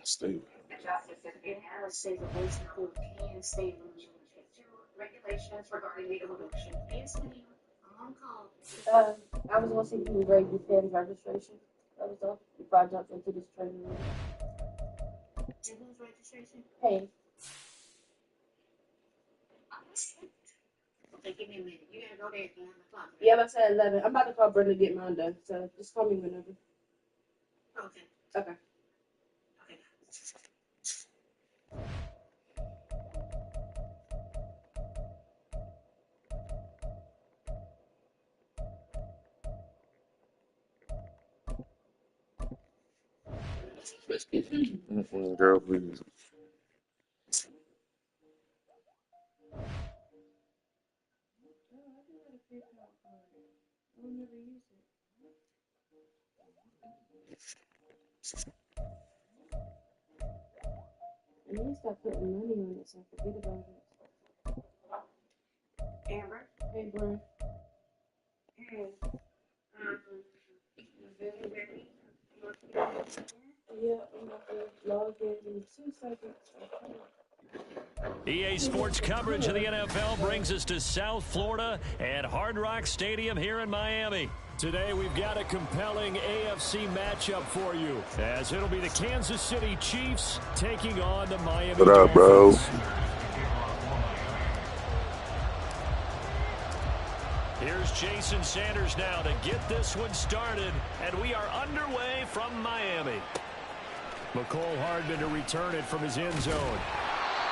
Stay. I was going to see if you would rate defense registration. That was all. Before I jumped into this training room. Hey. Okay, give me a minute. You gotta go there at 11 o'clock. Yeah, I said 11. I'm about to call Brenda to get mine done, so just call me whenever. Okay. Okay. Okay. Girl, please. I need to stop putting money on it so I forget about it. Amber? Hey, Brian. Hey. Yeah, I'm about to log in 2 seconds. EA Sports coverage of the NFL brings us to South Florida at Hard Rock Stadium here in Miami. Today we've got a compelling AFC matchup for you, as it'll be the Kansas City Chiefs taking on the Miami What up, bro? Dolphins. Here's Jason Sanders now to get this one started, and we are underway from Miami. McCole Hardman to return it from his end zone.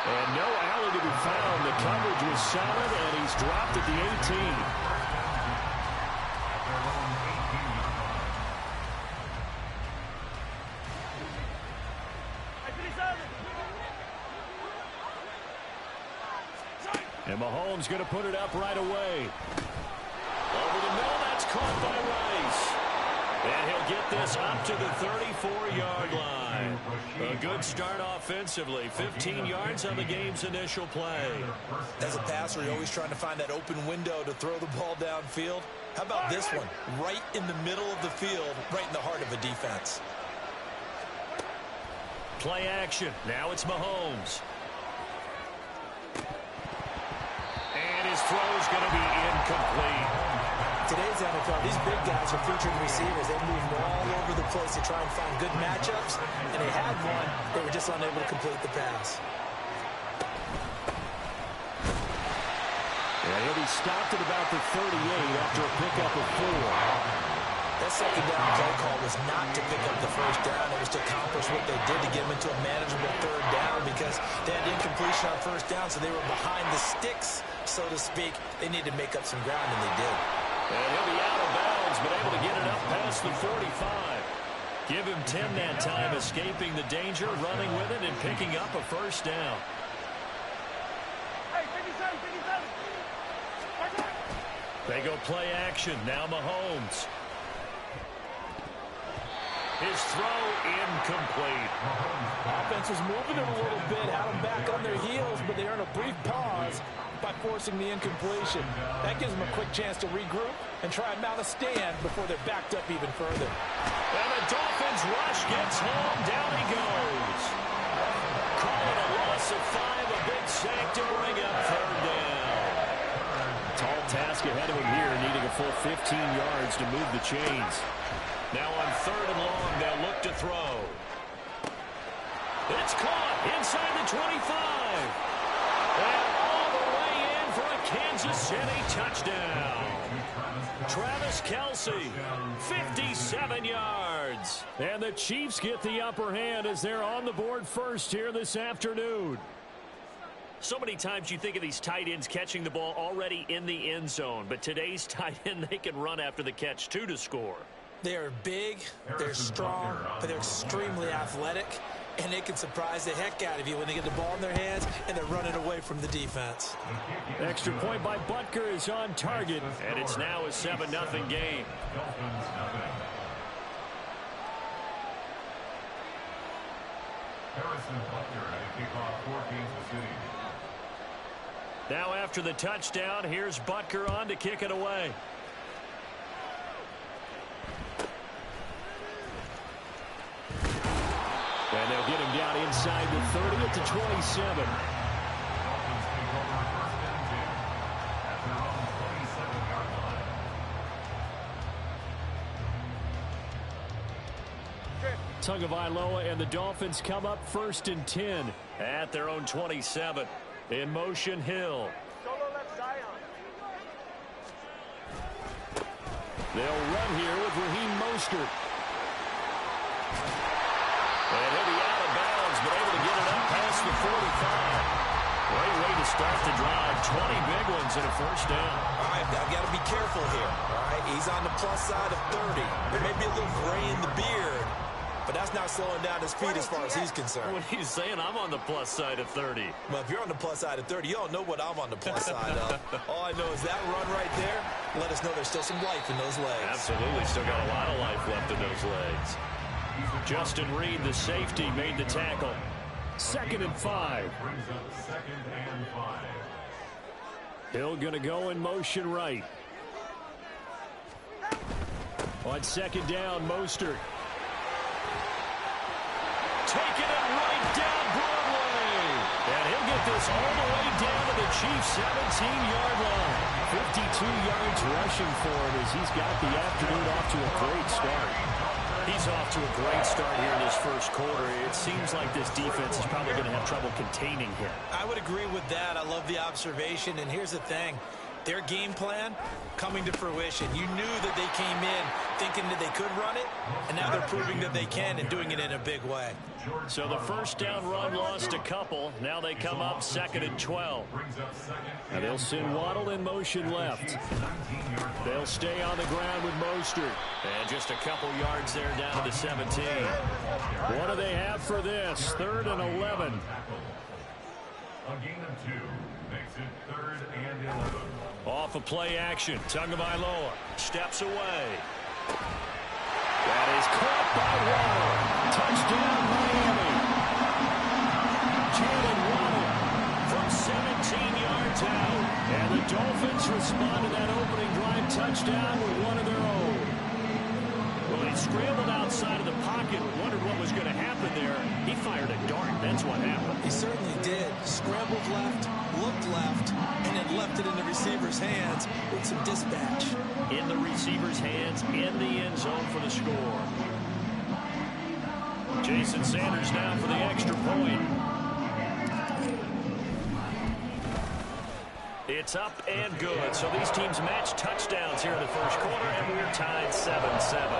And no alley to be found. The coverage was solid, and he's dropped at the 18. And Mahomes going to put it up right away. Over the middle, that's caught by Rice. And he'll get this up to the 34-yard line. A good start offensively. 15 yards on the game's initial play. As a passer, you're always trying to find that open window to throw the ball downfield. How about this one? Right in the middle of the field, right in the heart of a defense. Play action. Now it's Mahomes. And his throw's going to be incomplete. Today's NFL, these big guys are featured receivers. They move all over the place to try and find good matchups, and they had one. They were just unable to complete the pass. And he'll be stopped at about the 38 after a pickup of 4. That second down play call was not to pick up the first down. It was to accomplish what they did to get them into a manageable third down, because they had incompletion on first down, so they were behind the sticks, so to speak. They needed to make up some ground, and they did. And he'll be out of bounds, but able to get it up past the 45. Give him 10 that time, escaping the danger, running with it, and picking up a first down. They go play action. Now Mahomes. His throw incomplete. Offense was moving it a little bit, had them back on their heels, but they earned a brief pause by forcing the incompletion. That gives them a quick chance to regroup and try and mount a stand before they're backed up even further. And the Dolphins rush gets home. Down he goes. Calling a loss of 5, a big sack to bring up third down. Tall task ahead of him here, needing a full 15 yards to move the chains. Now on 3rd and long, they'll look to throw. It's caught inside the 25. And all the way in for a Kansas City touchdown. Travis Kelce, 57 yards. And the Chiefs get the upper hand as they're on the board first here this afternoon. So many times you think of these tight ends catching the ball already in the end zone. But today's tight end, they can run after the catch, too, to score. They are big, they're strong, but they're extremely athletic, and they can surprise the heck out of you when they get the ball in their hands and they're running away from the defense. Extra point by Butker is on target, and it's now a 7-0 game. Now after the touchdown, here's Butker on to kick it away. And they'll get him down inside the 30 at the 27. Tagovailoa and the Dolphins come up 1st and 10 at their own 27. In motion, Hill. They'll run here with Raheem Mostert. And he'll be out of bounds, but able to get it up past the 45. Great way to start the drive. 20 big ones and a first down. All right, I've got to be careful here. All right, he's on the plus side of 30. There may be a little gray in the beard, but that's not slowing down his feet as far as he's concerned. What he's saying, I'm on the plus side of 30. Well, if you're on the plus side of 30, you don't know what I'm on the plus side of. All I know is that run right there let us know there's still some life in those legs. Absolutely, still got a lot of life left in those legs. Justin Reed, the safety, made the tackle. 2nd and 5. Hill going to go in motion right. On 2nd down, Mostert. Taking it right down Broadway. And he'll get this all the way down to the Chiefs' 17-yard line. 52 yards rushing for him as he's got the afternoon off to a great start. He's off to a great start here in this first quarter. It seems like this defense is probably going to have trouble containing him. I would agree with that. I love the observation. And here's the thing. Their game plan coming to fruition. You knew that they came in thinking that they could run it, and now they're proving that they can and doing it in a big way. So the first down run lost a couple. Now they come up 2nd and 12. And they'll send Waddle in motion left. They'll stay on the ground with Mostert. And just a couple yards there down to the 17. What do they have for this? 3rd and 11. A gain of 2 makes it 3rd and 11. Off of play action. Tagovailoa steps away. That is caught by Waddle. Touchdown, Miami. Jalen Waddle from 17 yards out. And the Dolphins respond to that opening drive touchdown with one of their own. Well, he scrambled outside of the pocket, wondered what was going to happen there. He fired a dart. That's what happened. He certainly did. Scrambled left, looked left, and then left it in the receiver's hands with some dispatch. In the receiver's hands, in the end zone for the score. Jason Sanders now for the extra point. It's up and good. So these teams match touchdowns here in the first quarter, and we're tied 7-7.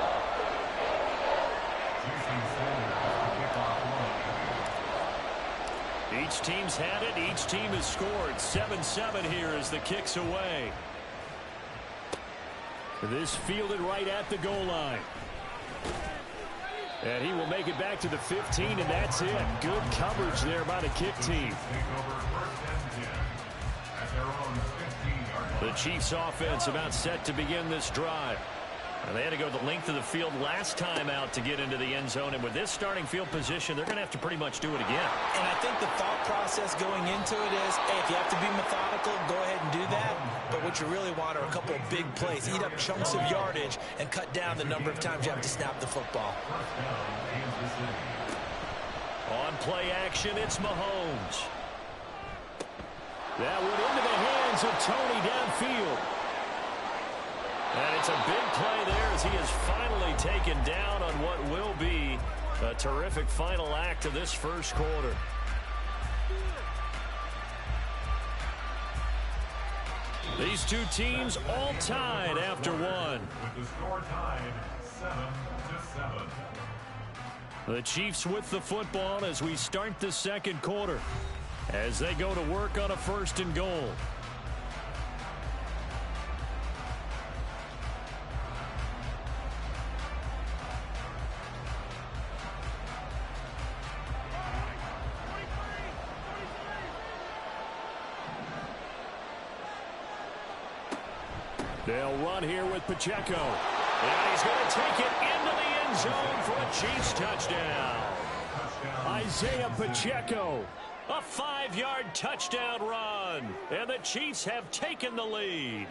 Each team's had it. Each team has scored. 7-7 here as the kick's away. This fielded right at the goal line. And he will make it back to the 15, and that's it. Good coverage there by the kick team. The Chiefs offense about set to begin this drive. And they had to go the length of the field last time out to get into the end zone. And with this starting field position, they're going to have to pretty much do it again. And I think the thought process going into it is, hey, if you have to be methodical, go ahead and do that. But what you really want are a couple of big plays. Eat up chunks of yardage and cut down the number of times you have to snap the football. On play action, it's Mahomes. That went into the hands of Tony downfield. And it's a big play there as he is finally taken down on what will be a terrific final act of this first quarter. These two teams all tied after one. With the score tied 7-7. The Chiefs with the football as we start the second quarter, as they go to work on a 1st and goal. They'll run here with Pacheco. And he's going to take it into the end zone for a Chiefs touchdown. Isaiah Pacheco, a 5-yard touchdown run. And the Chiefs have taken the lead.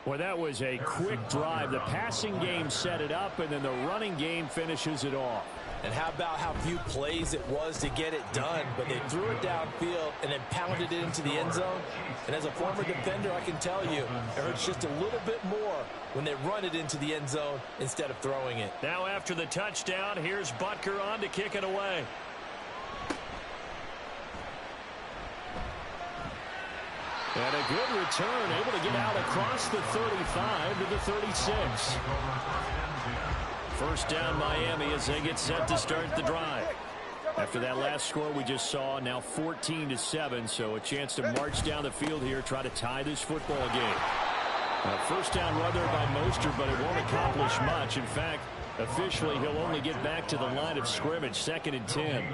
Well, that was a quick drive. The passing game set it up, and then the running game finishes it off. And how about how few plays it was to get it done, but they threw it downfield and then pounded it into the end zone. And as a former defender, I can tell you, it hurts just a little bit more when they run it into the end zone instead of throwing it. Now after the touchdown, here's Butker on to kick it away. And a good return, able to get out across the 35 to the 36. First down Miami as they get set to start the drive. After that last score we just saw, now 14-7, so a chance to march down the field here, try to tie this football game. First down run there by Mostert, but it won't accomplish much. In fact, officially he'll only get back to the line of scrimmage, 2nd and 10.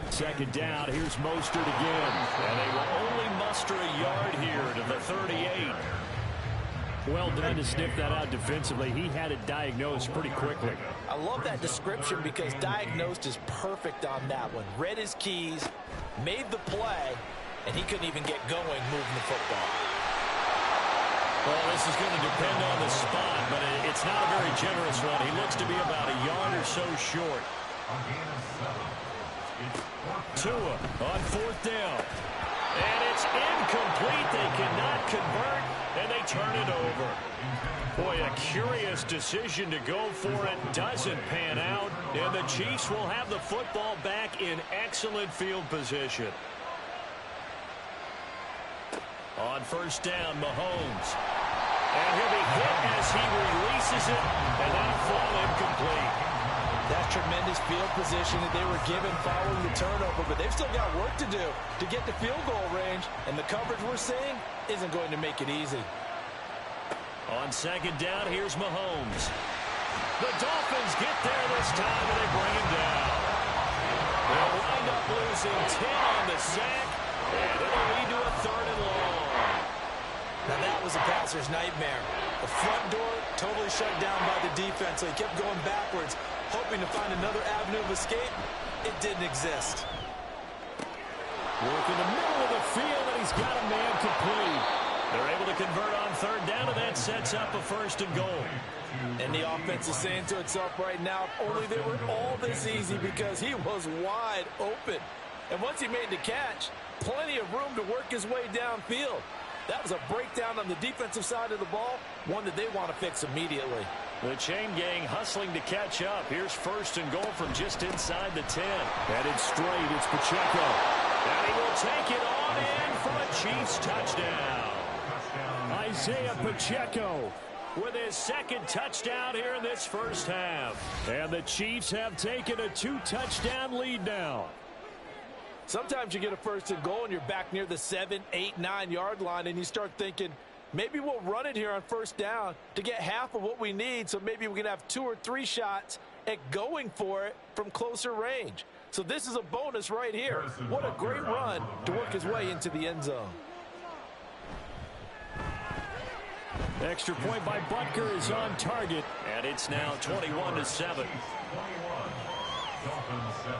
Second down, here's Mostert again. And they will only muster a yard here to the 38. Well done to sniff that out defensively. He had it diagnosed pretty quickly. I love that description because diagnosed is perfect on that one. Read his keys, made the play, and he couldn't even get going moving the football. Well, this is going to depend on the spot, but it's not a very generous one. He looks to be about a yard or so short. Tua on 4th down. And it's incomplete. They cannot convert, and they turn it over. Boy, a curious decision to go for it. Doesn't pan out, and the Chiefs will have the football back in excellent field position. On first down, Mahomes. And he'll be hit as he releases it, and that'll fall incomplete. That tremendous field position that they were given following the turnover, but they've still got work to do to get to field goal range, and the coverage we're seeing isn't going to make it easy. On second down, here's Mahomes. The Dolphins get there this time, and they bring him down. They'll wind up losing 10 on the sack, and it'll lead to a 3rd and long. Now that was a passer's nightmare. The front door totally shut down by the defense, so he kept going backwards, hoping to find another avenue of escape. It didn't exist. Work in the middle of the field, and he's got a man complete. They're able to convert on 3rd down, and that sets up a 1st and goal. And the offense is saying to itself right now, if only they were all this easy, because he was wide open. And once he made the catch, plenty of room to work his way downfield. That was a breakdown on the defensive side of the ball, one that they want to fix immediately. The chain gang hustling to catch up. Here's 1st and goal from just inside the 10. Headed straight, it's Pacheco. And he will take it on in for a Chiefs touchdown. Isaiah Pacheco with his 2nd touchdown here in this first half. And the Chiefs have taken a 2-touchdown lead now. Sometimes you get a 1st and goal and you're back near the 7, 8, 9 yard line, and you start thinking, maybe we'll run it here on 1st down to get half of what we need, so maybe we can have 2 or 3 shots at going for it from closer range. So this is a bonus right here. What a great run to work his way into the end zone. Extra point by Butker is on target, and it's now 21-7. 21, Dolphins 7.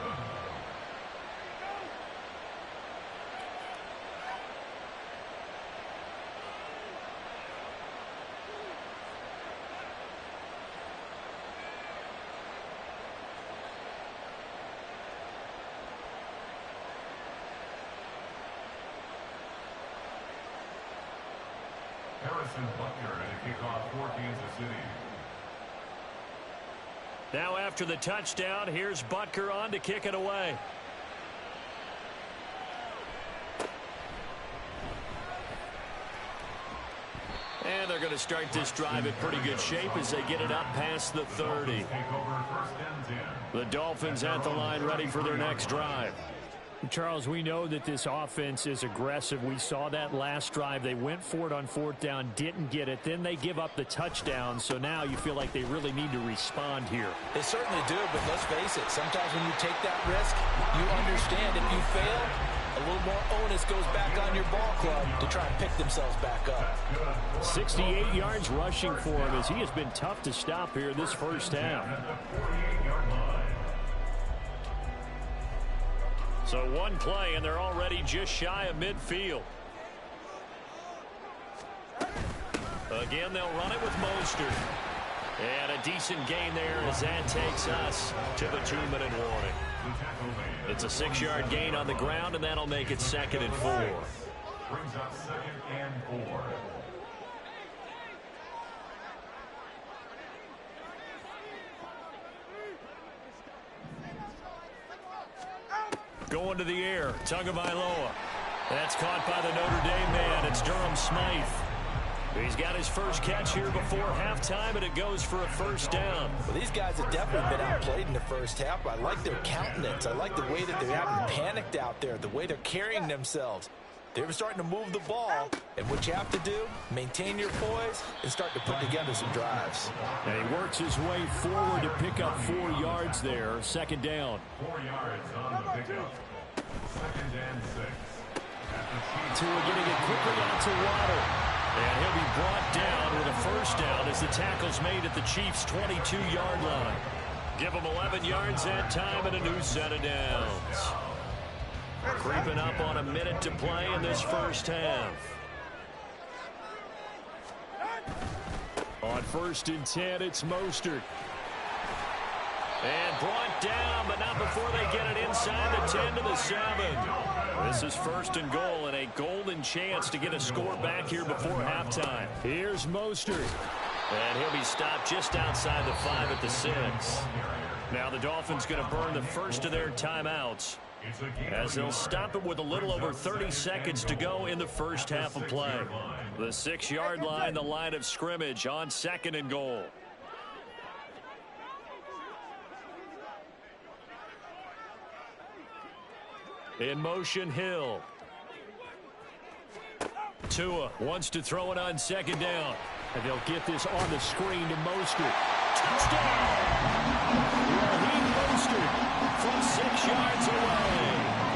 Butker and a kickoff for Kansas City. Now after the touchdown, here's Butker on to kick it away. And they're going to start this drive in pretty good shape as they get it up past the 30. The Dolphins at the line ready for their next drive. Charles, we know that this offense is aggressive. We saw that last drive. They went for it on 4th down, didn't get it. Then they give up the touchdown. So now you feel like they really need to respond here. They certainly do, but let's face it. Sometimes when you take that risk, you understand if you fail, a little more onus goes back on your ball club to try and pick themselves back up. 68 yards rushing for him as he has been tough to stop here this first half. So one play, and they're already just shy of midfield. Again, they'll run it with Mostert. And a decent gain there as that takes us to the 2-minute warning. It's a 6-yard gain on the ground, and that'll make it 2nd and 4. Brings up 2nd and 4. Going to the air, Tagovailoa. That's caught by the Notre Dame man. It's Durham Smythe. He's got his first catch here before halftime, and it goes for a first down. Well, these guys have definitely been outplayed in the first half. I like their countenance. I like the way that they haven't panicked out there, the way they're carrying themselves. They're starting to move the ball, and what you have to do, maintain your poise and start to put together some drives. And he works his way forward to pick up 4 yards there. 2nd down. 4 yards on the pickup. 2nd and 6. Tua getting it quickly out to Waddle. And he'll be brought down with a first down as the tackle's made at the Chiefs' 22-yard line. Give them 11 yards that time and a new set of downs. Creeping up on a minute to play in this first half. On 1st and 10, it's Mostert. And brought down, but not before they get it inside the 10 to the 7. This is 1st and goal and a golden chance to get a score back here before halftime. Here's Mostert. And he'll be stopped just outside the 5 at the 6. Now the Dolphins going to burn the first of their timeouts, as they'll stop it with a little over 30 seconds to go in the first half of play. The 6-yard line, the line of scrimmage on 2nd and goal. In motion, Hill. Tua wants to throw it on 2nd down. And they'll get this on the screen to Mostert. Touchdown! Raheem Mostert from 6 yards away.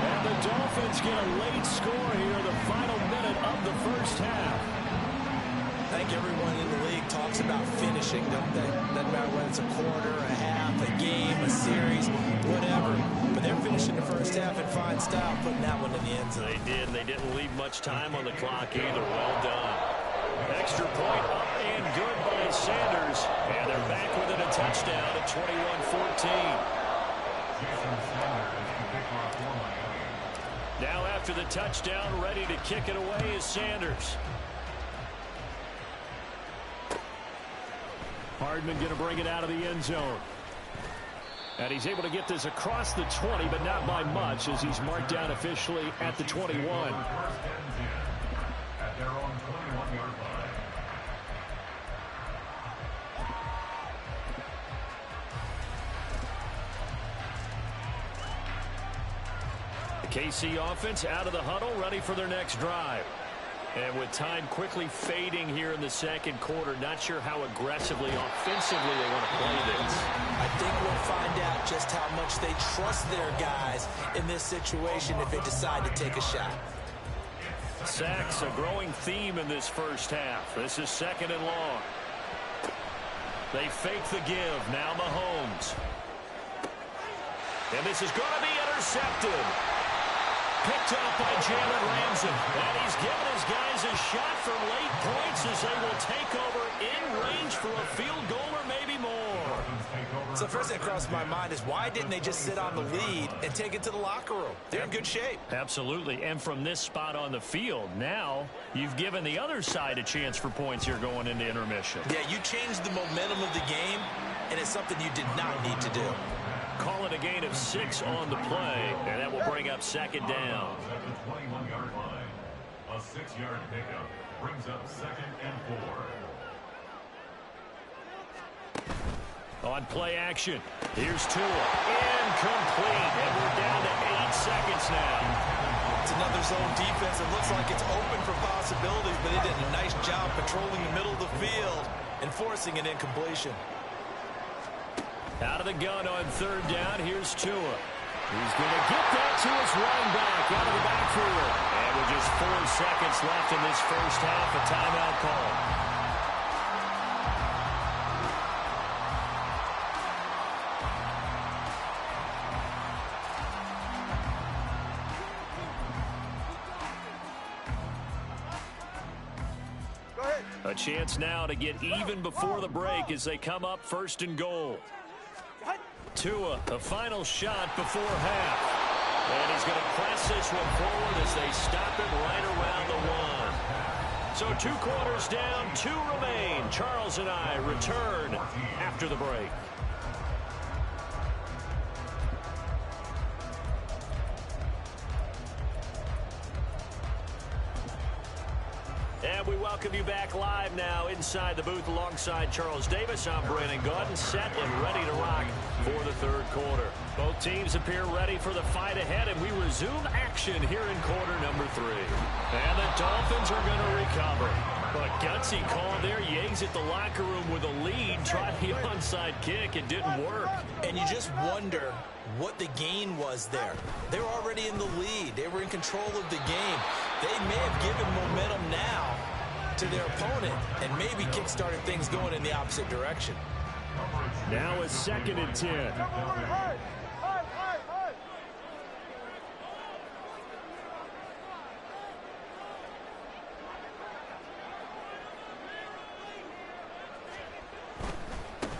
And the Dolphins get a late score here in the final minute of the first half. I think everyone in the league talks about finishing, don't they? Doesn't matter whether it's a quarter, a half, a game, a series, whatever. But they're finishing the first half in fine style, putting that one in the end zone. They did, and they didn't leave much time on the clock either. Well done. Extra point up and good by Sanders. And they're back within a touchdown at 21-14. Now after the touchdown, ready to kick it away is Sanders. Hardman going to bring it out of the end zone. And he's able to get this across the 20, but not by much, as he's marked down officially at the 21. At their own 21-yard line. The KC offense out of the huddle, ready for their next drive. And with time quickly fading here in the 2nd quarter, not sure how aggressively, offensively they want to play this. I think we'll find out just how much they trust their guys in this situation if they decide to take a shot. Sacks, a growing theme in this first half. This is 2nd and long. They fake the give. Now Mahomes. And this is going to be intercepted. Picked off by Jalen Ramsey. And he's given his guys a shot for late points as they will take over in range for a field goal or maybe more. So first thing that crossed my mind is why didn't they just sit on the lead and take it to the locker room? They're in good shape. Absolutely. And from this spot on the field, now you've given the other side a chance for points here going into intermission. Yeah, you changed the momentum of the game, and it's something you did not need to do. Call it a gain of 6 on the play, and that will bring up 2nd down. At the 21-yard line, a 6-yard pickup brings up 2nd and 4. On play action, here's Tua. Incomplete, and we're down to 8 seconds now. It's another zone defense. It looks like it's open for possibilities, but they did a nice job patrolling the middle of the field and forcing an incompletion. Out of the gun on 3rd down, here's Tua. He's going to get that to his running back out of the backfield. And with just 4 seconds left in this first half, a timeout call. A A chance now to get even before the break as they come up 1st and goal. Tua, a final shot before half. And he's going to press this one forward as they stop it right around the 1. So 2 quarters down, 2 remain. Charles and I return after the break. And we welcome you back live now inside the booth alongside Charles Davis. I'm Brandon Gaudin, set and ready to rock for the 3rd quarter. Both teams appear ready for the fight ahead, and we resume action here in quarter number 3. And the Dolphins are going to recover. But gutsy call there. Yates at the locker room with a lead. Tried the onside kick. It didn't work. And you just wonder what the gain was there. They were already in the lead. They were in control of the game. They may have given momentum now to their opponent and maybe kick-started things going in the opposite direction. Now a 2nd and 10.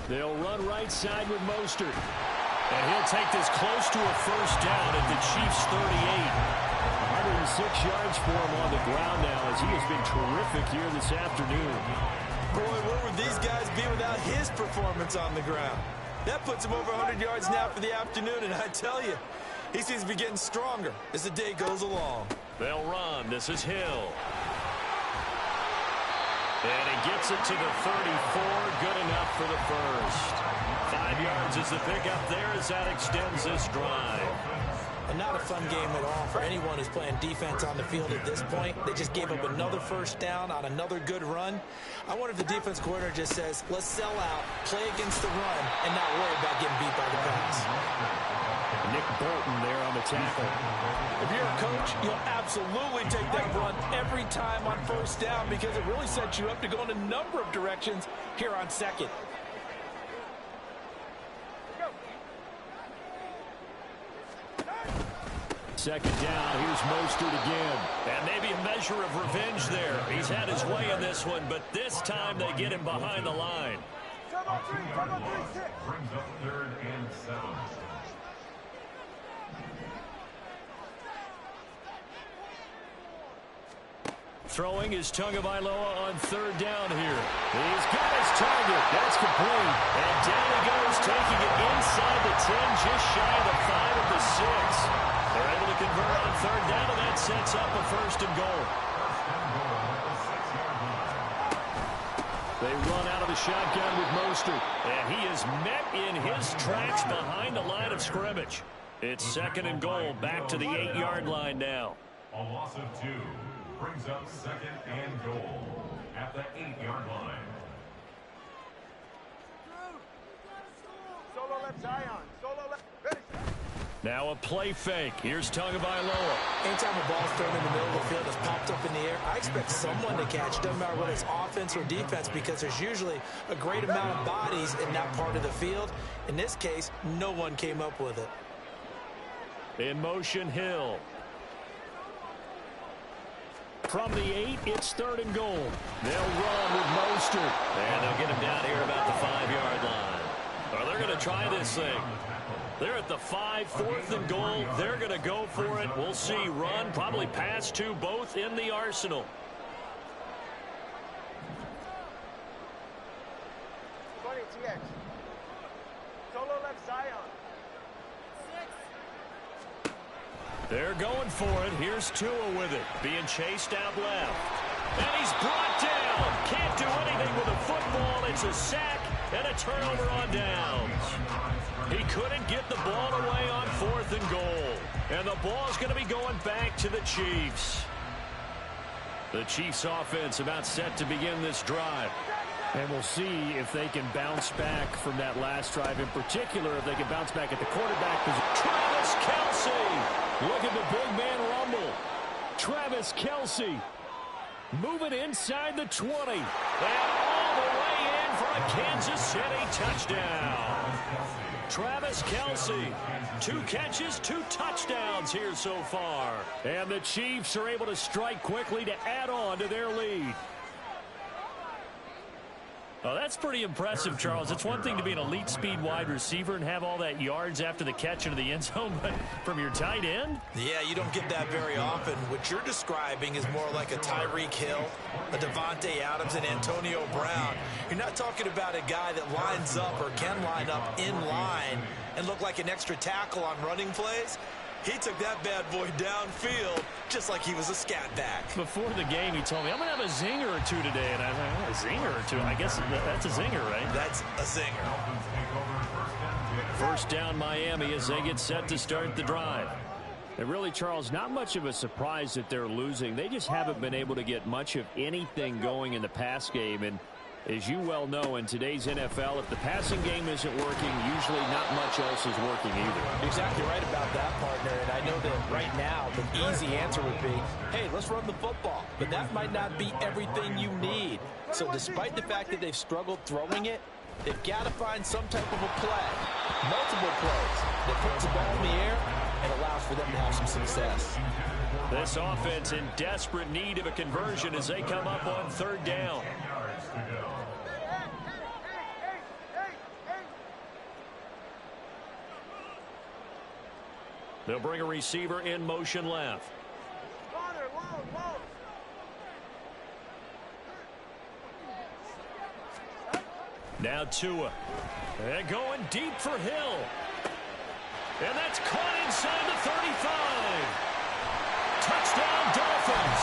They'll run right side with Mostert. And he'll take this close to a 1st down at the Chiefs' 38. 106 yards for him on the ground now as he has been terrific here this afternoon. Boy, where would these guys be without his performance on the ground? That puts him over 100 yards now for the afternoon, and I tell you, he seems to be getting stronger as the day goes along. They'll run. This is Hill. And he gets it to the 34. Good enough for the 1st. 5 yards is the pickup there as that extends this drive. And not a fun game at all for anyone who's playing defense on the field at this point. They just gave up another 1st down on another good run. I wonder if the defense coordinator just says, let's sell out, play against the run, and not worry about getting beat by the pass. Nick Bolton there on the tackle. If you're a coach, you'll absolutely take that run every time on 1st down because it really sets you up to go in a number of directions here on 2nd. Second down, here's Mostert again. And maybe a measure of revenge there. He's had his way in this one, but this time they get him behind the line. Brings up 3rd and 7. Throwing is Tagovailoa on 3rd down here. He's got his target. That's complete. And down he goes, taking it inside the 10, just shy of the 5 at the 6. They're able to convert on 3rd down, and that sets up a 1st and goal. They run out of the shotgun with Mostert, and he is met in his tracks behind the line of scrimmage. It's 2nd and goal, back to the 8-yard line now. A loss of 2 brings up 2nd and goal at the 8-yard line. Solo left Zion. Solo left. Now a play fake. Here's Tagovailoa. Anytime a ball's thrown in the middle of the field, it's popped up in the air, I expect someone to catch. Doesn't matter whether it's offense or defense because there's usually a great amount of bodies in that part of the field. In this case, no one came up with it. In motion, Hill. From the 8, it's 3rd and goal. They'll run with Mostert. And they'll get him down here about the 5-yard line. Well, they're going to try this thing. They're at the 5, 4th and goal. They're going to go for it. We'll see. Run, probably pass to both in the arsenal. 20 TX. Solo left Zion. They're going for it. Here's Tua with it. Being chased out left. And he's brought down. Can't do anything with a football. It's a sack and a turnover on downs. He couldn't get the ball away on 4th and goal. And the ball's going to be going back to the Chiefs. The Chiefs offense about set to begin this drive. And we'll see if they can bounce back from that last drive. In particular, if they can bounce back at the quarterback position. Travis Kelce. Look at the big man rumble. Travis Kelce moving inside the 20. And all the way in for a Kansas City touchdown. Travis Kelce, 2 catches, 2 touchdowns here so far. And the Chiefs are able to strike quickly to add on to their lead. Oh, that's pretty impressive, Charles. It's one thing to be an elite speed wide receiver and have all that yards after the catch into the end zone, but from your tight end? Yeah, you don't get that very often. What you're describing is more like a Tyreek Hill, a Devontae Adams, and Antonio Brown. You're not talking about a guy that lines up or can line up in line and look like an extra tackle on running plays. He took that bad boy downfield just like he was a scat back. Before the game, he told me, I'm going to have a zinger or two today. And I was like, oh, a zinger or two? I guess that's a zinger, right? That's a zinger. First down, Miami, as they get set to start the drive. And really, Charles, not much of a surprise that they're losing. They just haven't been able to get much of anything going in the pass game. And as you well know, in today's NFL, if the passing game isn't working, usually not much else is working either. You're exactly right about that, partner. And I know that right now the easy answer would be, hey, let's run the football. But that might not be everything you need. So despite the fact that they've struggled throwing it, they've got to find some type of a play, multiple plays, that puts the ball in the air and allows for them to have some success. This offense in desperate need of a conversion as they come up on third down. They'll bring a receiver in motion left. Now Tua. They're going deep for Hill. And that's caught inside the 35. Touchdown Dolphins.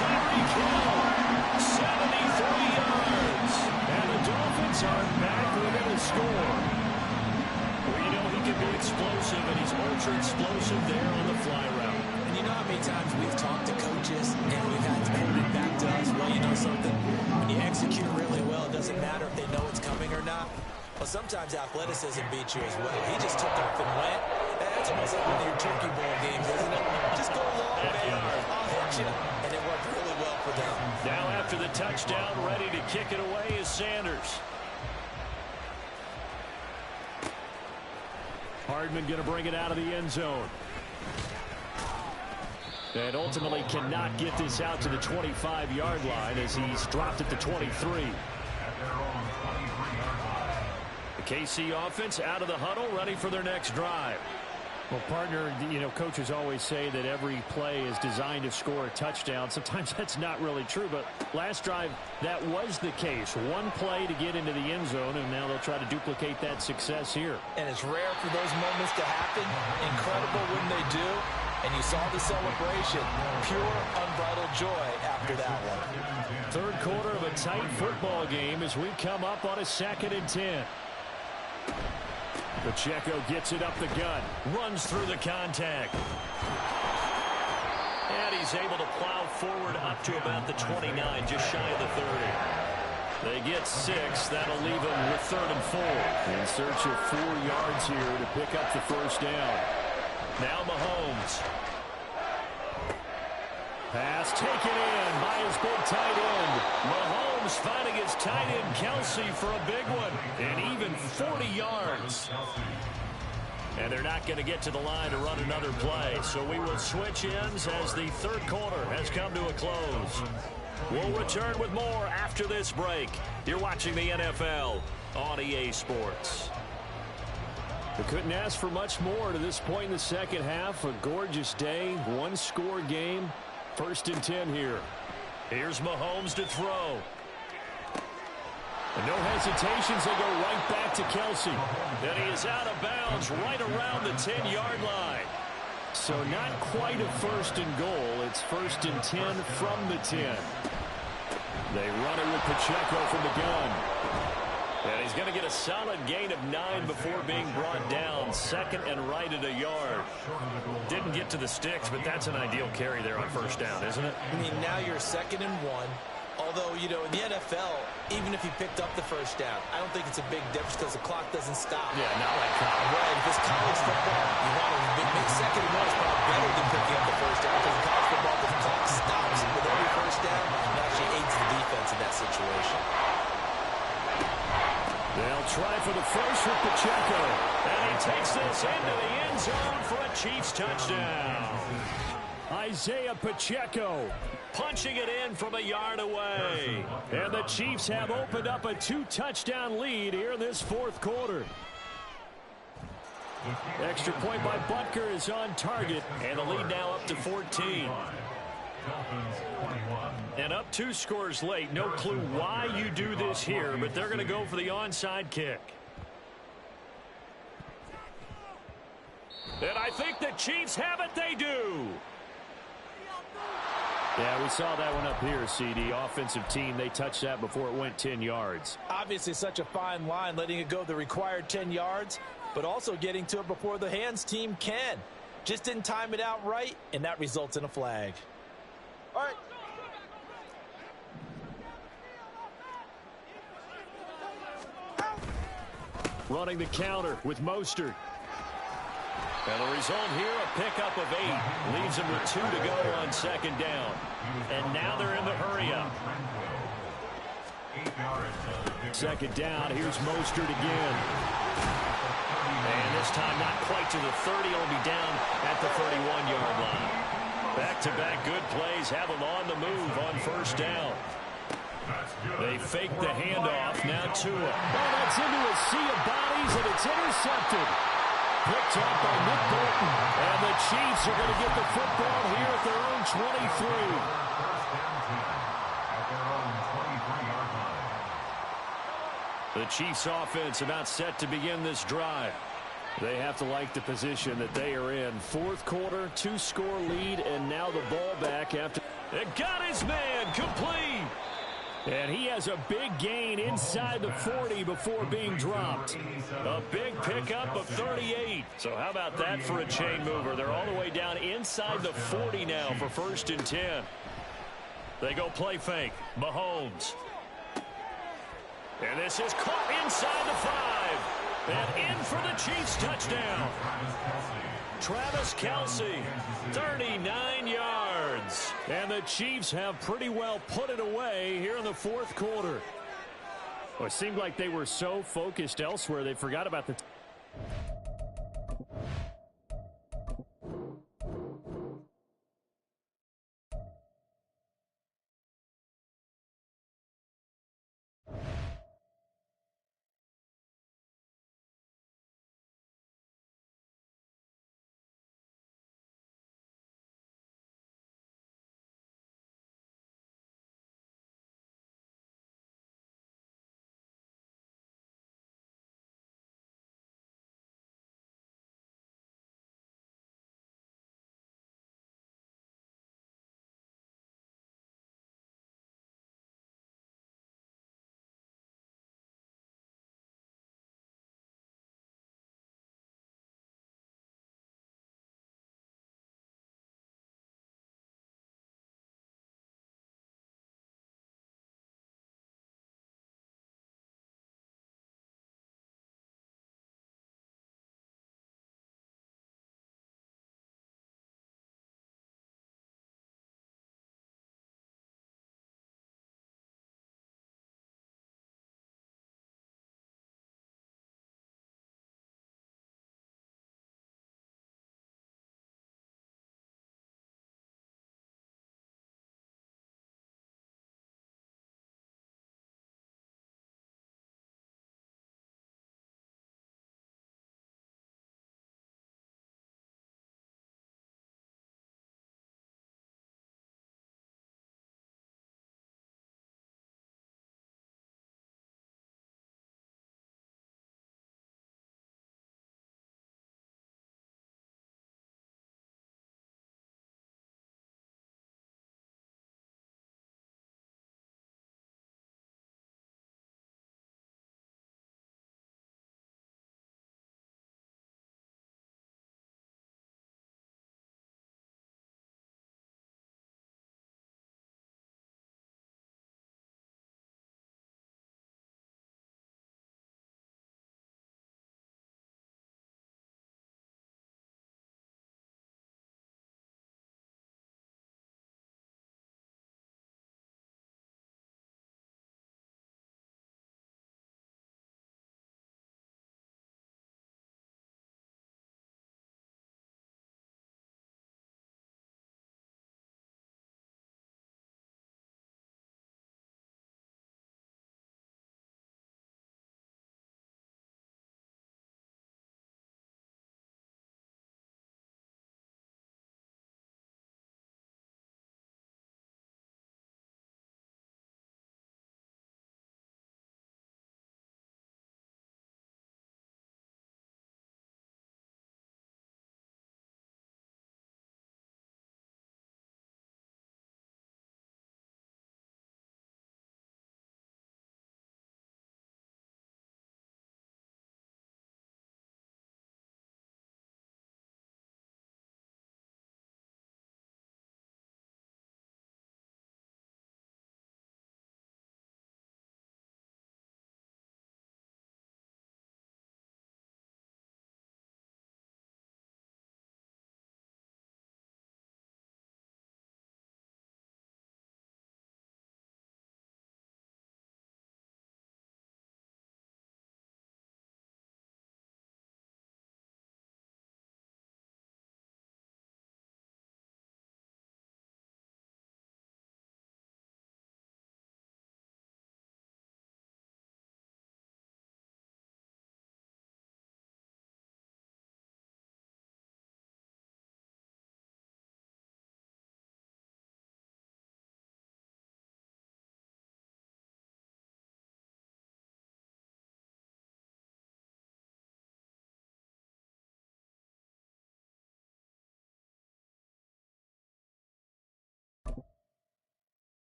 Tyreek Hill, 73 yards. And the Dolphins are back within a score. We know he can be explosive, and he's ultra explosive there on the fly route. And you know how many times we've talked to coaches and we've had to put it back to us, well, you know something? When you execute really well, it doesn't matter if they know it's coming or not. Well, sometimes athleticism beats you as well. He just took off and went. That's almost like one of your turkey bowl games, isn't it? Just go along, man. I'll hit you. And it worked really well for them. Now after the touchdown, ready to kick it away is Sanders. Hardman going to bring it out of the end zone. And ultimately cannot get this out to the 25-yard line as he's dropped at the 23. The KC offense out of the huddle, ready for their next drive. Well, partner, you know, coaches always say that every play is designed to score a touchdown. Sometimes that's not really true, but last drive, that was the case. One play to get into the end zone, and now they'll try to duplicate that success here. And it's rare for those moments to happen. Incredible when they do. And you saw the celebration. Pure, unbridled joy after that one. Third quarter of a tight football game as we come up on a 2nd and 10. Pacheco gets it up the gut, runs through the contact. And he's able to plow forward up to about the 29, just shy of the 30. They get 6. That'll leave them with 3rd and 4. In search of 4 yards here to pick up the first down. Now Mahomes. Pass taken in by his big tight end. Mahomes finding his tight end Kelsey for a big one. And even 40 yards. And they're not going to get to the line to run another play. So we will switch ends as the third quarter has come to a close. We'll return with more after this break. You're watching the NFL on EA Sports. We couldn't ask for much more to this point in the second half. A gorgeous day, one-score game. 1st and 10 here. Here's Mahomes to throw. And no hesitations. They go right back to Kelsey. And he is out of bounds right around the 10-yard line. So not quite a 1st and goal. It's 1st and 10 from the 10. They run it with Pacheco from the gun. And he's going to get a solid gain of 9 before being brought down. 2nd and right at a yard. Didn't get to the sticks, but that's an ideal carry there on 1st down, isn't it? I mean, now you're 2nd and 1. Although, you know, in the NFL, even if he picked up the 1st down, I don't think it's a big difference because the clock doesn't stop. Yeah, not like college. Right, if it's college football, you want to make 2nd and 1 is probably better than picking up the 1st down because in college football, the clock stops with every 1st down. It actually aids the defense in that situation. They'll try for the first with Pacheco. And he takes this into the end zone for a Chiefs touchdown. Isaiah Pacheco punching it in from a yard away. And the Chiefs have opened up a 2-touchdown lead here in this fourth quarter. Extra point by Butker is on target, and the lead now up to 14. And up 2 scores late. No clue why you do this here, but they're going to go for the onside kick. And I think the Chiefs have it. They do. Yeah, we saw that one up here, CD. Offensive team, they touched that before it went 10 yards. Obviously such a fine line, letting it go the required 10 yards, but also getting to it before the hands team can. Just didn't time it out right, and that results in a flag. All right. Running the counter with Mostert. And the result here, a pickup of 8. Leaves them with 2 to go on second down. And now they're in the hurry-up. Second down, here's Mostert again. And this time not quite to the 30. It'll be down at the 31-yard line. Back-to-back good plays have them on the move on first down. They fake the handoff. Now Tua. Oh, that's into a sea of bodies, and it's intercepted. Picked up by Nick Bolton. And the Chiefs are going to get the football here at their own 23. The Chiefs offense about set to begin this drive. They have to like the position that they are in. Fourth quarter, 2-score lead, and now the ball back after. It got his man complete. And he has a big gain inside the 40 before being dropped. A big pickup of 38. So how about that for a chain mover? They're all the way down inside the 40 now for 1st and 10. They go play fake. Mahomes. And this is caught inside the 5. And in for the Chiefs touchdown. Travis Kelce, 39 yards. And the Chiefs have pretty well put it away here in the fourth quarter. Well, it seemed like they were so focused elsewhere, they forgot about the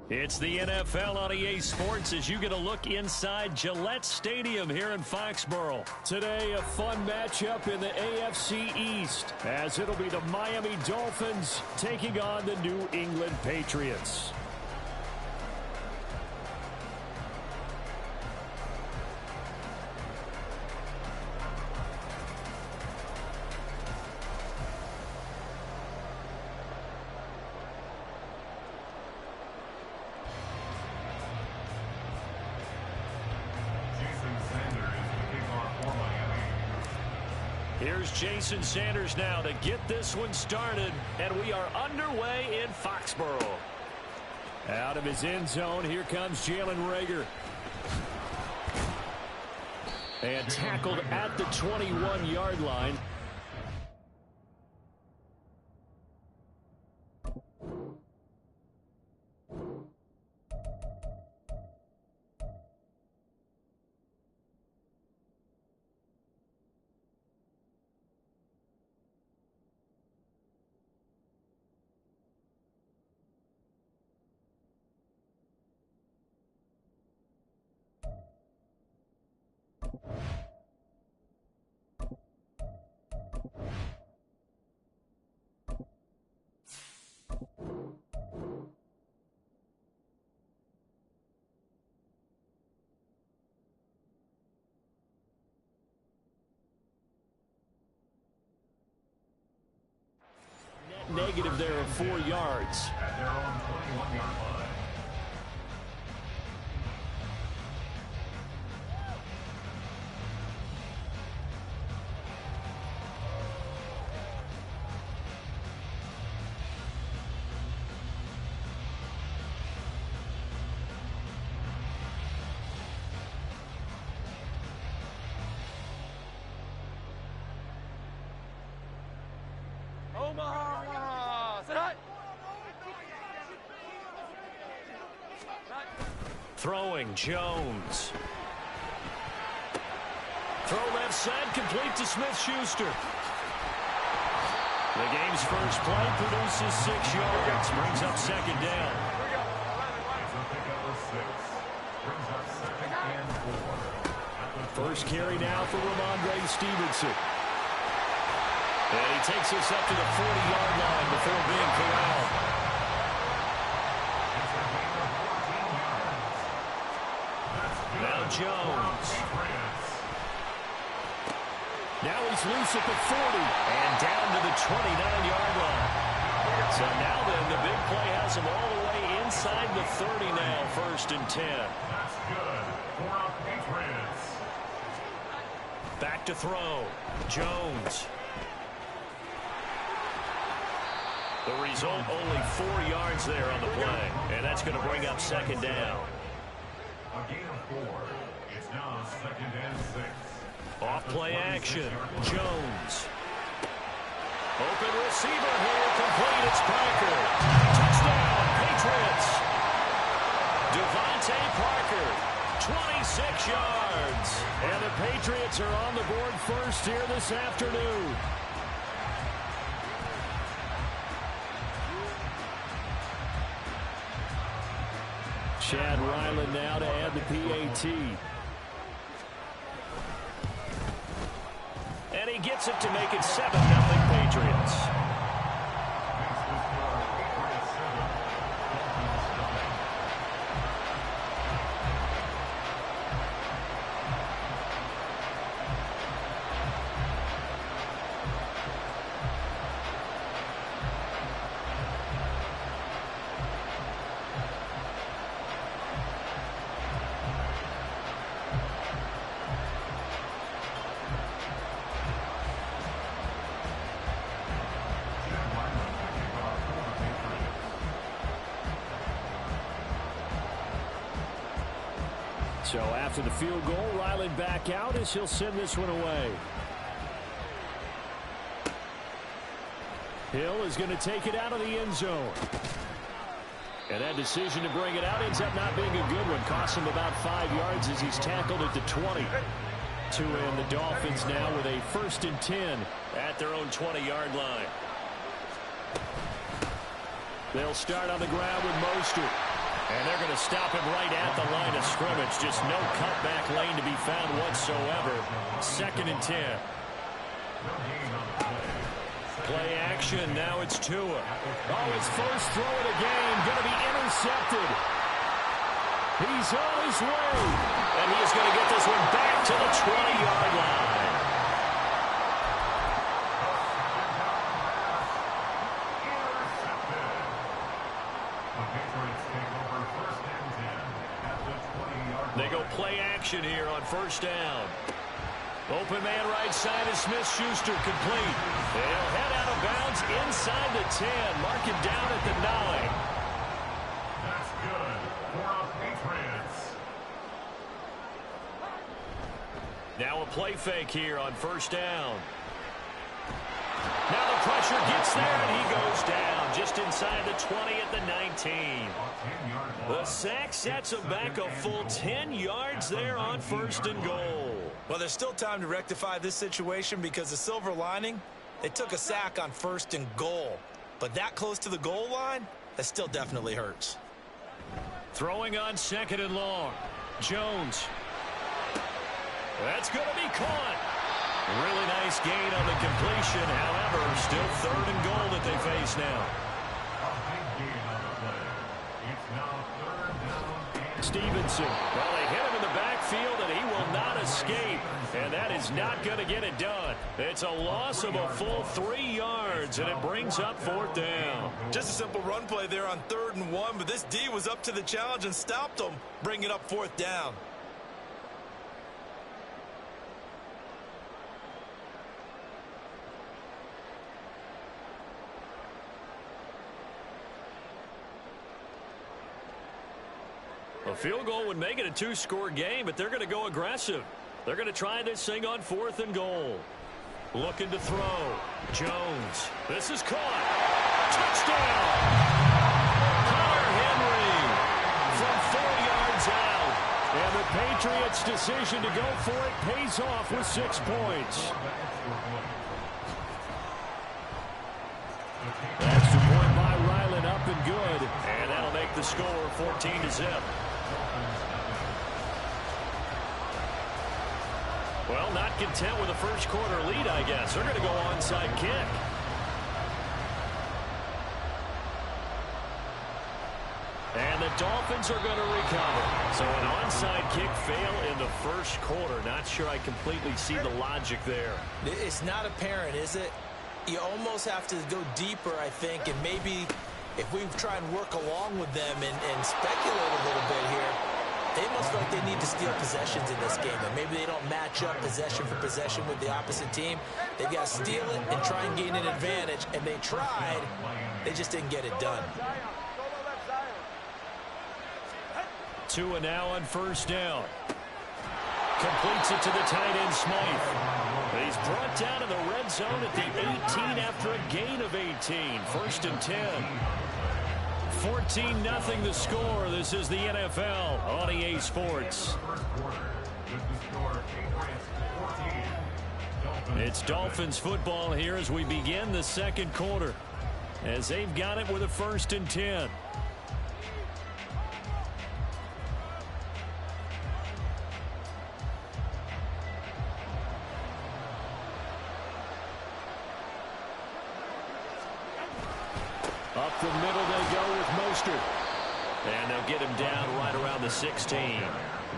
It's the NFL on EA Sports as you get a look inside Gillette Stadium here in Foxborough. Today, a fun matchup in the AFC East, as it'll be the Miami Dolphins taking on the New England Patriots. Here's Jason Sanders now to get this one started, and we are underway in Foxborough. Out of his end zone, here comes Jalen Reagor. And tackled at the 21-yard line. Negative there of 4 yards. At their own 21-yard line. Throwing Jones. Throw left side, complete to Smith-Schuster. The game's first play produces 6 yards, brings up second down. First carry now for Ramondre Stevenson. And he takes us up to the 40-yard line before being corralled. Now Jones. Now he's loose at the 40 and down to the 29-yard line. So now then, the big play has him all the way inside the 30 now, 1st and 10. That's good for our Patriots. Back to throw. Jones. The result, only 4 yards there on the play, and that's going to bring up second down. A gain of 4. It's now 2nd and 6. Off play action. Jones. Open receiver here. Complete. It's Parker. Touchdown, Patriots. Devontae Parker. 26 yards. And the Patriots are on the board first here this afternoon. Chad Ryland now to add the PAT. And he gets it to make it 7-0 Patriots. So after the field goal, Ryland back out as he'll send this one away. Hill is going to take it out of the end zone. And that decision to bring it out ends up not being a good one. Costs him about 5 yards as he's tackled at the 20. To end the Dolphins now with a 1st and 10 at their own 20-yard line. They'll start on the ground with Mostert. And they're going to stop him right at the line of scrimmage. Just no cutback lane to be found whatsoever. 2nd and 10. Play action. Now it's Tua. Oh, his first throw of the game. Going to be intercepted. He's on his way. And he is going to get this one back to the 20-yard line. They go play action here on 1st down. Open man right side is Smith-Schuster, complete. They'll head out of bounds inside the 10. Mark him down at the 9. That's good for our Patriots. Now a play fake here on 1st down. Now the pressure gets there, and he goes down just inside the 20 at the 19. The sack sets him back a full 10 yards there on 1st and goal. Well, there's still time to rectify this situation because the silver lining, they took a sack on 1st and goal. But that close to the goal line, that still definitely hurts. Throwing on 2nd and long. Jones. That's going to be caught. Really nice gain on the completion. However, still 3rd and goal that they face now. Stevenson. Well, they hit him in the backfield, and he will not escape. And that is not going to get it done. It's a loss of a full 3 yards, and it brings up 4th down. Just a simple run play there on 3rd and 1, but this D was up to the challenge and stopped them, bringing up 4th down. A field goal would make it a 2-score game, but they're going to go aggressive. They're going to try this thing on 4th and goal. Looking to throw. Jones. This is caught. Touchdown! Hunter Henry from 4 yards out. And the Patriots' decision to go for it pays off with 6 points. That's the point by Ryland, up and good. And that'll make the score 14-0. Well, not content with a first quarter lead, I guess. They're going to go onside kick. And the Dolphins are going to recover. So an onside kick fail in the first quarter. Not sure I completely see the logic there. It's not apparent, is it? You almost have to go deeper, I think, and maybe if we try and work along with them and speculate a little bit here, they must feel like they need to steal possessions in this game, and maybe they don't match up possession for possession with the opposite team. They've got to steal it and try and gain an advantage, and they tried. They just didn't get it done. Tua now on 1st down. Completes it to the tight end, Smythe. He's brought down in the red zone at the 18 after a gain of 18. 1st and 10. 14-0 the score. This is the NFL on EA Sports. It's Dolphins football here as we begin the second quarter, as they've got it with a 1st and 10. Up the middle they go with Mostert. And they'll get him down right around the 16.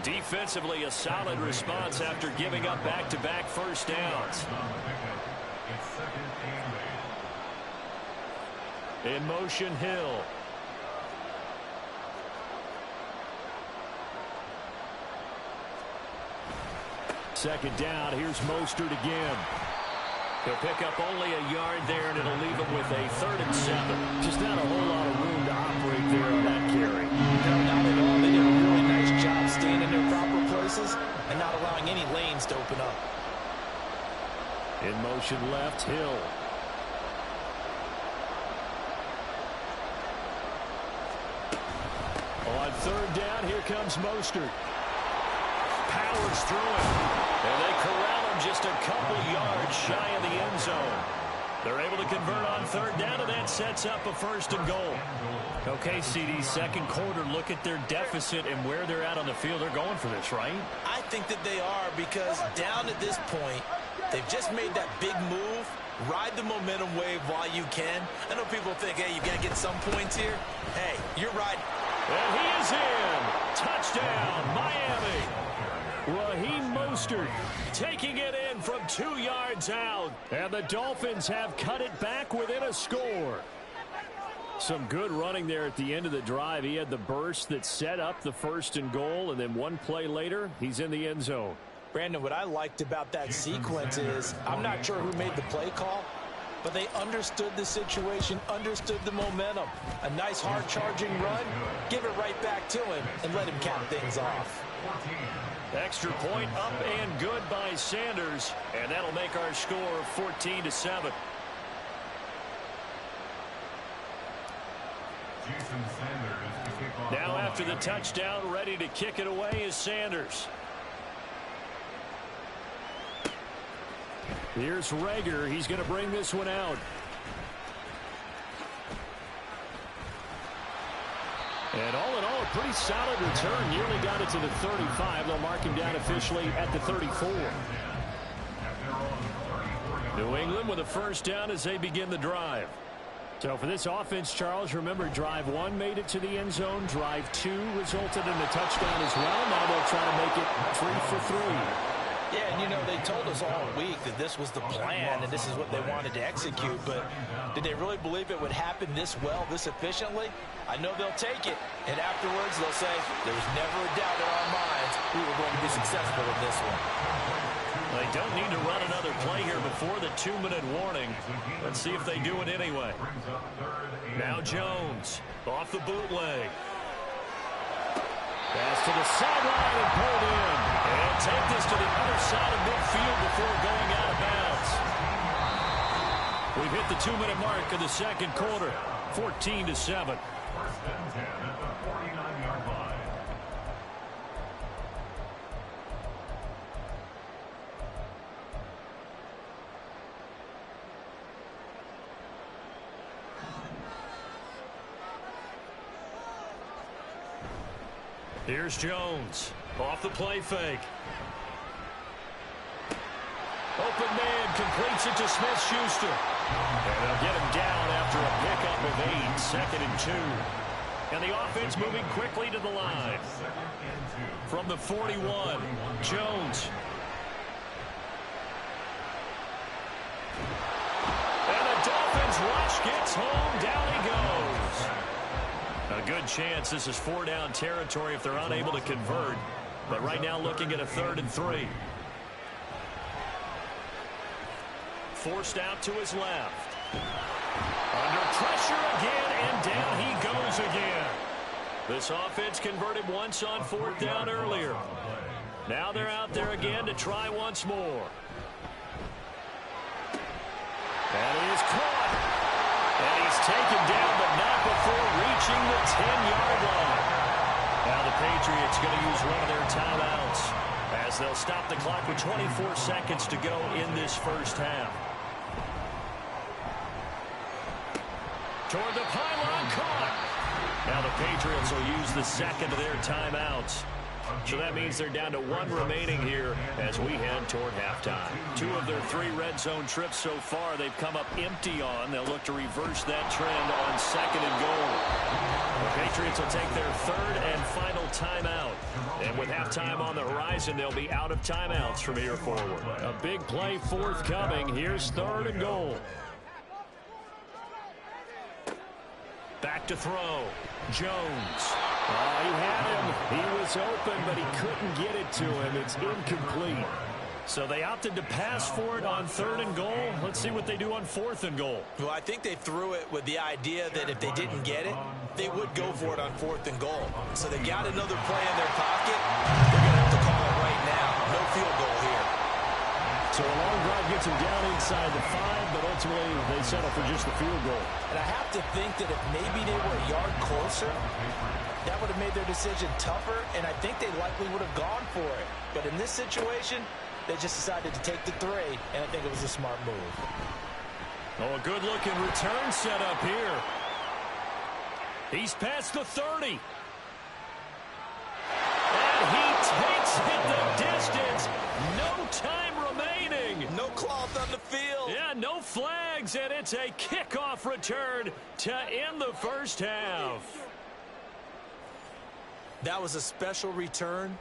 Defensively, a solid response after giving up back-to-back first downs. In motion, Hill. Second down, here's Mostert again. He'll pick up only a yard there, and it'll leave him with a 3rd and 7. Just not a whole lot of room to operate there on that carry. No, not at all. They did a really nice job staying in their proper places and not allowing any lanes to open up. In motion left, Hill. On 3rd down, here comes Mostert. Powers through it. And they corral him just a couple yards shy of the end zone. They're able to convert on third down, and that sets up a 1st and goal. Okay, CD, second quarter, look at their deficit and where they're at on the field. They're going for this, right? I think that they are, because down at this point, they've just made that big move. Ride the momentum wave while you can. I know people think, hey, you got to get some points here. Hey, you're right. And he is in. Touchdown, Miami. Raheem Mostert taking it in from 2 yards out. And the Dolphins have cut it back within a score. Some good running there at the end of the drive. He had the burst that set up the 1st and goal, and then one play later, he's in the end zone. Brandon, what I liked about that sequence is, I'm not sure who made the play call, but they understood the situation, understood the momentum. A nice hard-charging run, give it right back to him, and let him cap things off. Extra point up and good by Sanders, and that'll make our score 14-7. Now after the touchdown, ready to kick it away is Sanders. Here's Rager. He's going to bring this one out. And all in all, a pretty solid return. Nearly got it to the 35. They'll mark him down officially at the 34. New England with a 1st down as they begin the drive. So for this offense, Charles, remember, drive 1 made it to the end zone. Drive 2 resulted in a touchdown as well. Now they'll try to make it 3 for 3. Yeah, and you know, they told us all week that this was the plan and this is what they wanted to execute, but did they really believe it would happen this well, this efficiently? I know they'll take it, and afterwards they'll say, there was never a doubt in our minds we were going to be successful in this one. They don't need to run another play here before the 2-minute warning. Let's see if they do it anyway. Now Jones off the bootleg. Pass to the sideline and pulled in. And take this to the other side of midfield before going out of bounds. We've hit the 2-minute mark of the second quarter. 14-7. Here's Jones off the play fake. Open man completes it to Smith-Schuster. And they'll get him down after a pickup of 8, 2nd and 2. And the offense moving quickly to the line. From the 41, Jones. And the Dolphins rush gets home. Down he goes. A good chance this is 4-down territory if they're unable to convert. But right now looking at a 3rd and 3. Forced out to his left. Under pressure again, and down he goes again. This offense converted once on 4th down earlier. Now they're out there again to try once more. And he is caught. And he's taken down, but not before reaching the 10-yard line. Now the Patriots going to use one of their timeouts as they'll stop the clock with 24 seconds to go in this first half. Toward the pylon, caught. Now the Patriots will use the second of their timeouts. So that means they're down to 1 remaining here as we head toward halftime. 2 of their 3 red zone trips so far they've come up empty on. They'll look to reverse that trend on 2nd and goal. The Patriots will take their 3rd and final timeout. And with halftime on the horizon, they'll be out of timeouts from here forward. A big play forthcoming. Here's 3rd and goal. Back to throw. Jones. He had him. He was open, but he couldn't get it to him. It's incomplete. So they opted to pass for it on 3rd and goal. Let's see what they do on 4th and goal. Well, I think they threw it with the idea that if they didn't get it, they would go for it on 4th and goal. So they got another play in their pocket. They're going to have to call it right now. No field goal here. So a long drive gets them down inside the 5, but ultimately they settle for just the field goal. And I have to think that if maybe they were a yard closer, that would have made their decision tougher, and I think they likely would have gone for it. But in this situation, they just decided to take the 3, and I think it was a smart move. Oh, a good-looking return set up here. He's past the 30. And he takes it the distance. No time remaining. No cloth on the field. Yeah, no flags, and it's a kickoff return to end the first half. That was a special return,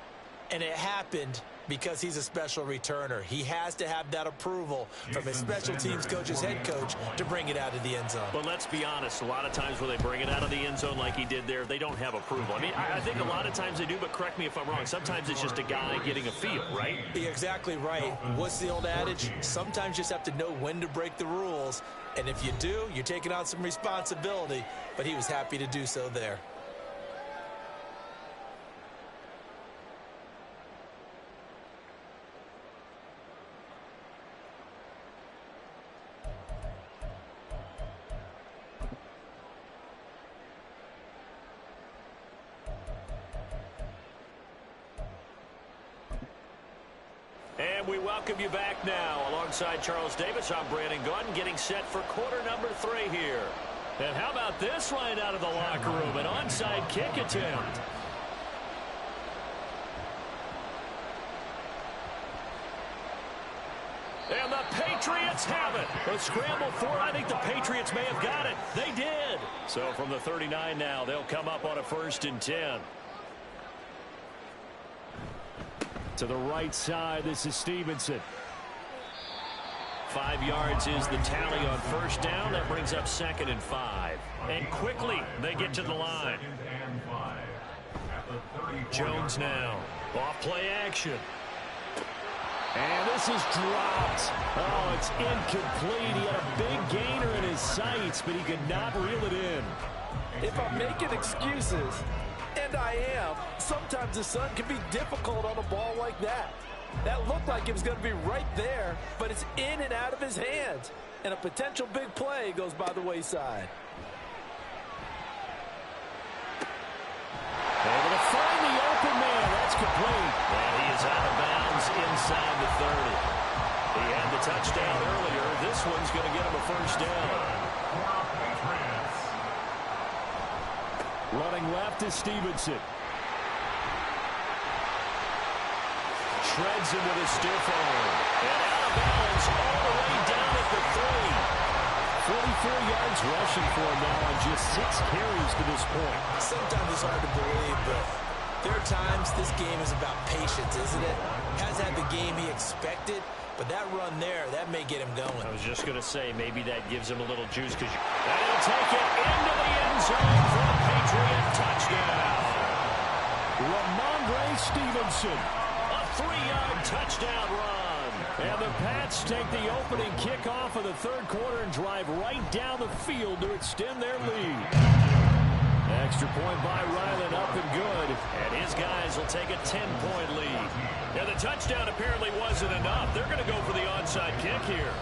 and it happened because he's a special returner. He has to have that approval from his special teams coach's head coach to bring it out of the end zone. But let's be honest, a lot of times when they bring it out of the end zone like he did there, they don't have approval. I mean, I think a lot of times they do, but correct me if I'm wrong. Sometimes it's just a guy getting a feel, right? You're exactly right. What's the old adage? Sometimes you just have to know when to break the rules. And if you do, you're taking on some responsibility. But he was happy to do so there. And we welcome you back now. Alongside Charles Davis, I'm Brandon Gunn, getting set for quarter number 3 here. And how about this right out of the locker room? An onside kick attempt. And the Patriots have it. A scramble for it. I think the Patriots may have got it. They did. So from the 39 now, they'll come up on a 1st and 10. To the right side, this is Stevenson. 5 yards is the tally on 1st down. That brings up 2nd and 5. And quickly, they get to the line. Jones now. Off play action. And this is dropped. Oh, it's incomplete. He had a big gainer in his sights, but he could not reel it in. If I'm making excuses, and I am, sometimes the sun can be difficult on a ball like that. That looked like it was going to be right there, but it's in and out of his hands. And a potential big play goes by the wayside. Able to find the open man. That's complete. And he is out of bounds inside the 30. He had the touchdown earlier. This one's going to get him a 1st down. Running left is Stevenson. Shreds him with a stiff arm. And out of bounds all the way down at the 3. 44 yards rushing for him now on just 6 carries to this point. Sometimes it's hard to believe, but there are times this game is about patience, isn't it? Has had the game he expected, but that run there, that may get him going. I was just going to say, maybe that gives him a little juice. And he'll take it into the end zone for a Patriot touchdown. Ramondre Stevenson, a 3-yard touchdown run. And the Pats take the opening kickoff of the 3rd quarter and drive right down the field to extend their lead. Extra point by Ryland, up and good. And his guys will take a 10-point lead. Yeah, the touchdown apparently wasn't enough. They're going to go for the onside kick here.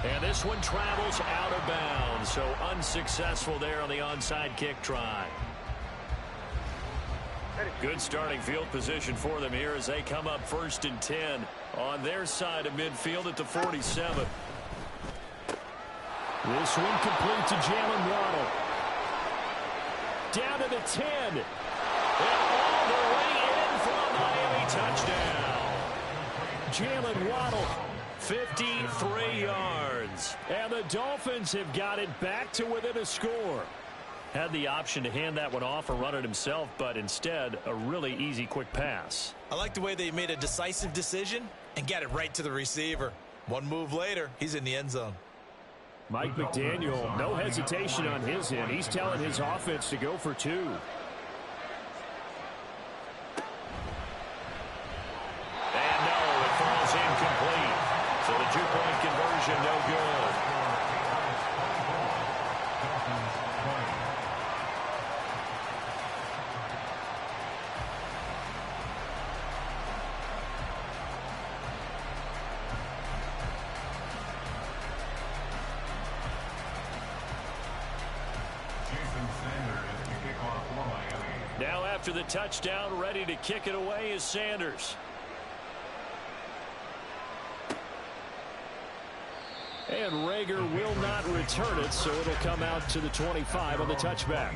And this one travels out of bounds, so unsuccessful there on the onside kick try. Good starting field position for them here as they come up 1st and 10 on their side of midfield at the 47. This one complete to Jalen Waddle. Down to the 10. And all the way in for a Miami touchdown. Jalen Waddle, 53 yards. And the Dolphins have got it back to within a score. Had the option to hand that one off or run it himself, but instead, a really easy, quick pass. I like the way they made a decisive decision and got it right to the receiver. One move later, he's in the end zone. Mike McDaniel, no hesitation on his end. He's telling his offense to go for 2. And no, it falls incomplete. So the 2-point conversion, no good. Now after the touchdown, ready to kick it away is Sanders. And Rager will not return it, so it'll come out to the 25 on the touchback.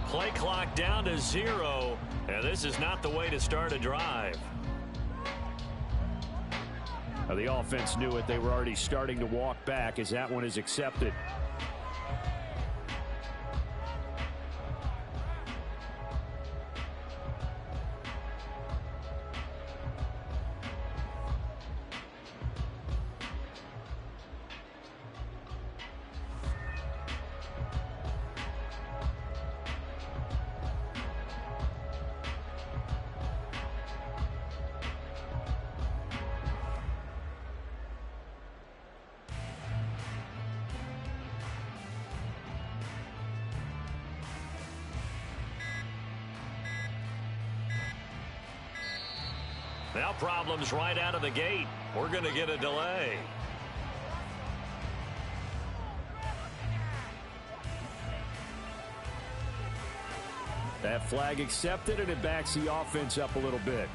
Play clock down to 0, and this is not the way to start a drive. Now, the offense knew it. They were already starting to walk back as that one is accepted. Now problems right out of the gate. We're going to get a delay. That flag accepted, and it backs the offense up a little bit.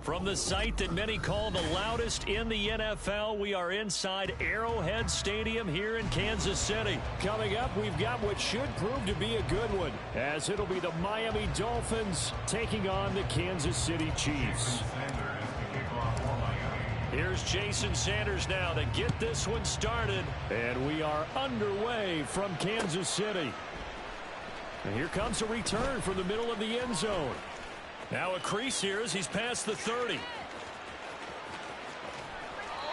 From the site that many call the loudest in the NFL, we are inside Arrowhead Stadium here in Kansas City. Coming up, we've got what should prove to be a good one, as it'll be the Miami Dolphins taking on the Kansas City Chiefs. Here's Jason Sanders now to get this one started. And we are underway from Kansas City. And here comes a return from the middle of the end zone. Now a crease here as he's past the 30.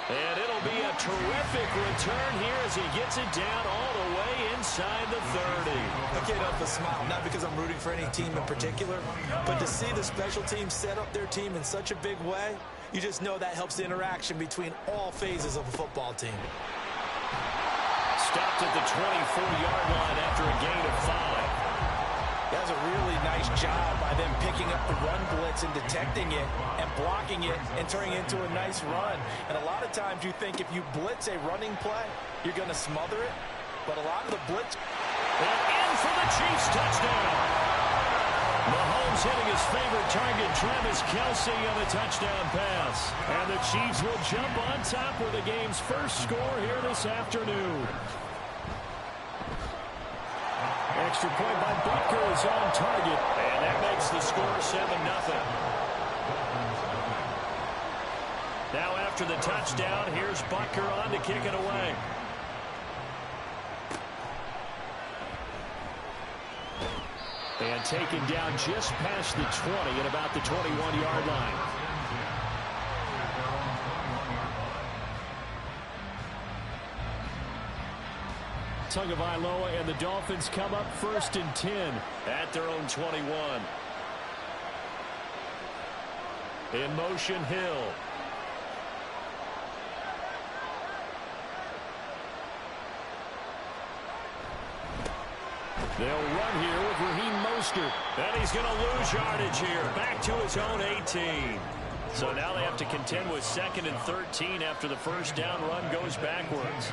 And it'll be a terrific return here as he gets it down all the way inside the 30. I can't help but smile, not because I'm rooting for any team in particular, but to see the special team set up their team in such a big way, you just know that helps the interaction between all phases of a football team. Stopped at the 24-yard line after a gain of 5. That was a really nice job by them picking up the run blitz and detecting it and blocking it and turning it into a nice run. And a lot of times you think if you blitz a running play, you're going to smother it. But a lot of the blitz... And in for the Chiefs touchdown. Mahomes hitting his favorite target, Travis Kelce, on the touchdown pass. And the Chiefs will jump on top with the game's first score here this afternoon. Extra point by Butker is on target, and that makes the score 7-0. Now after the touchdown, here's Butker on to kick it away. And taken down just past the 20 at about the 21-yard line. Tagovailoa and the Dolphins come up 1st and 10 at their own 21. In motion, Hill. They'll run here with Raheem Mostert. And he's going to lose yardage here. Back to his own 18. So now they have to contend with 2nd and 13 after the first down run goes backwards.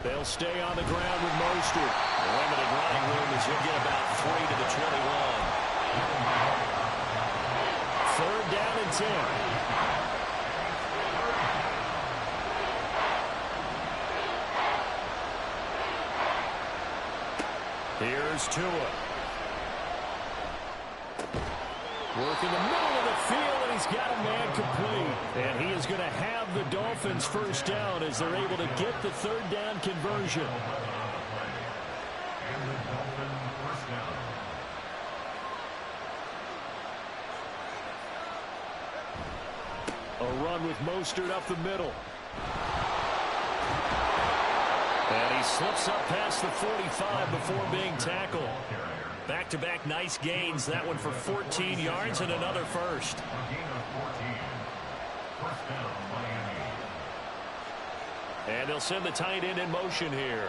They'll stay on the ground with Mostert. The limited running room is he'll get about 3 to the 21. 3rd down and 10. Here's Tua. Work in the middle of the field, and he's got a man complete. And he is going to have the Dolphins first down as they're able to get the 3rd down conversion. A run with Mostert up the middle. And he slips up past the 45 before being tackled. Back-to-back nice gains. That one for 14 yards and another first. And they'll send the tight end in motion here.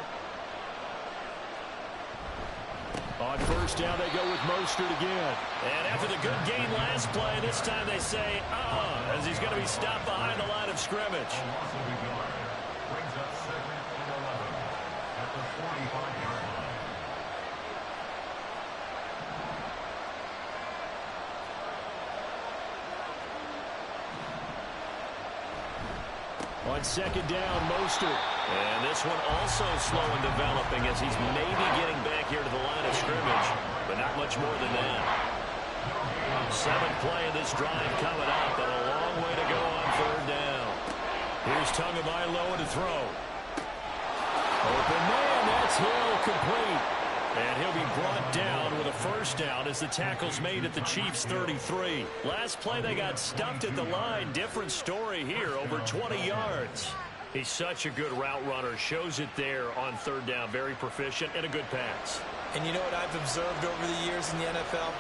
On first down, they go with Mostert again. And after the good gain last play, this time they say, as he's going to be stopped behind the line of scrimmage. On 2nd down, Mostert. And this one also slow in developing as he's maybe getting back here to the line of scrimmage, but not much more than that. 7th play of this drive coming up, and a long way to go on 3rd down. Here's Tagovailoa to throw. Open man, that's Hill, complete. And he'll be brought down with a first down as the tackle's made at the Chiefs' 33. Last play they got stuffed at the line. Different story here, over 20 yards. He's such a good route runner. Shows it there on 3rd down. Very proficient and a good pass. And you know what I've observed over the years in the NFL?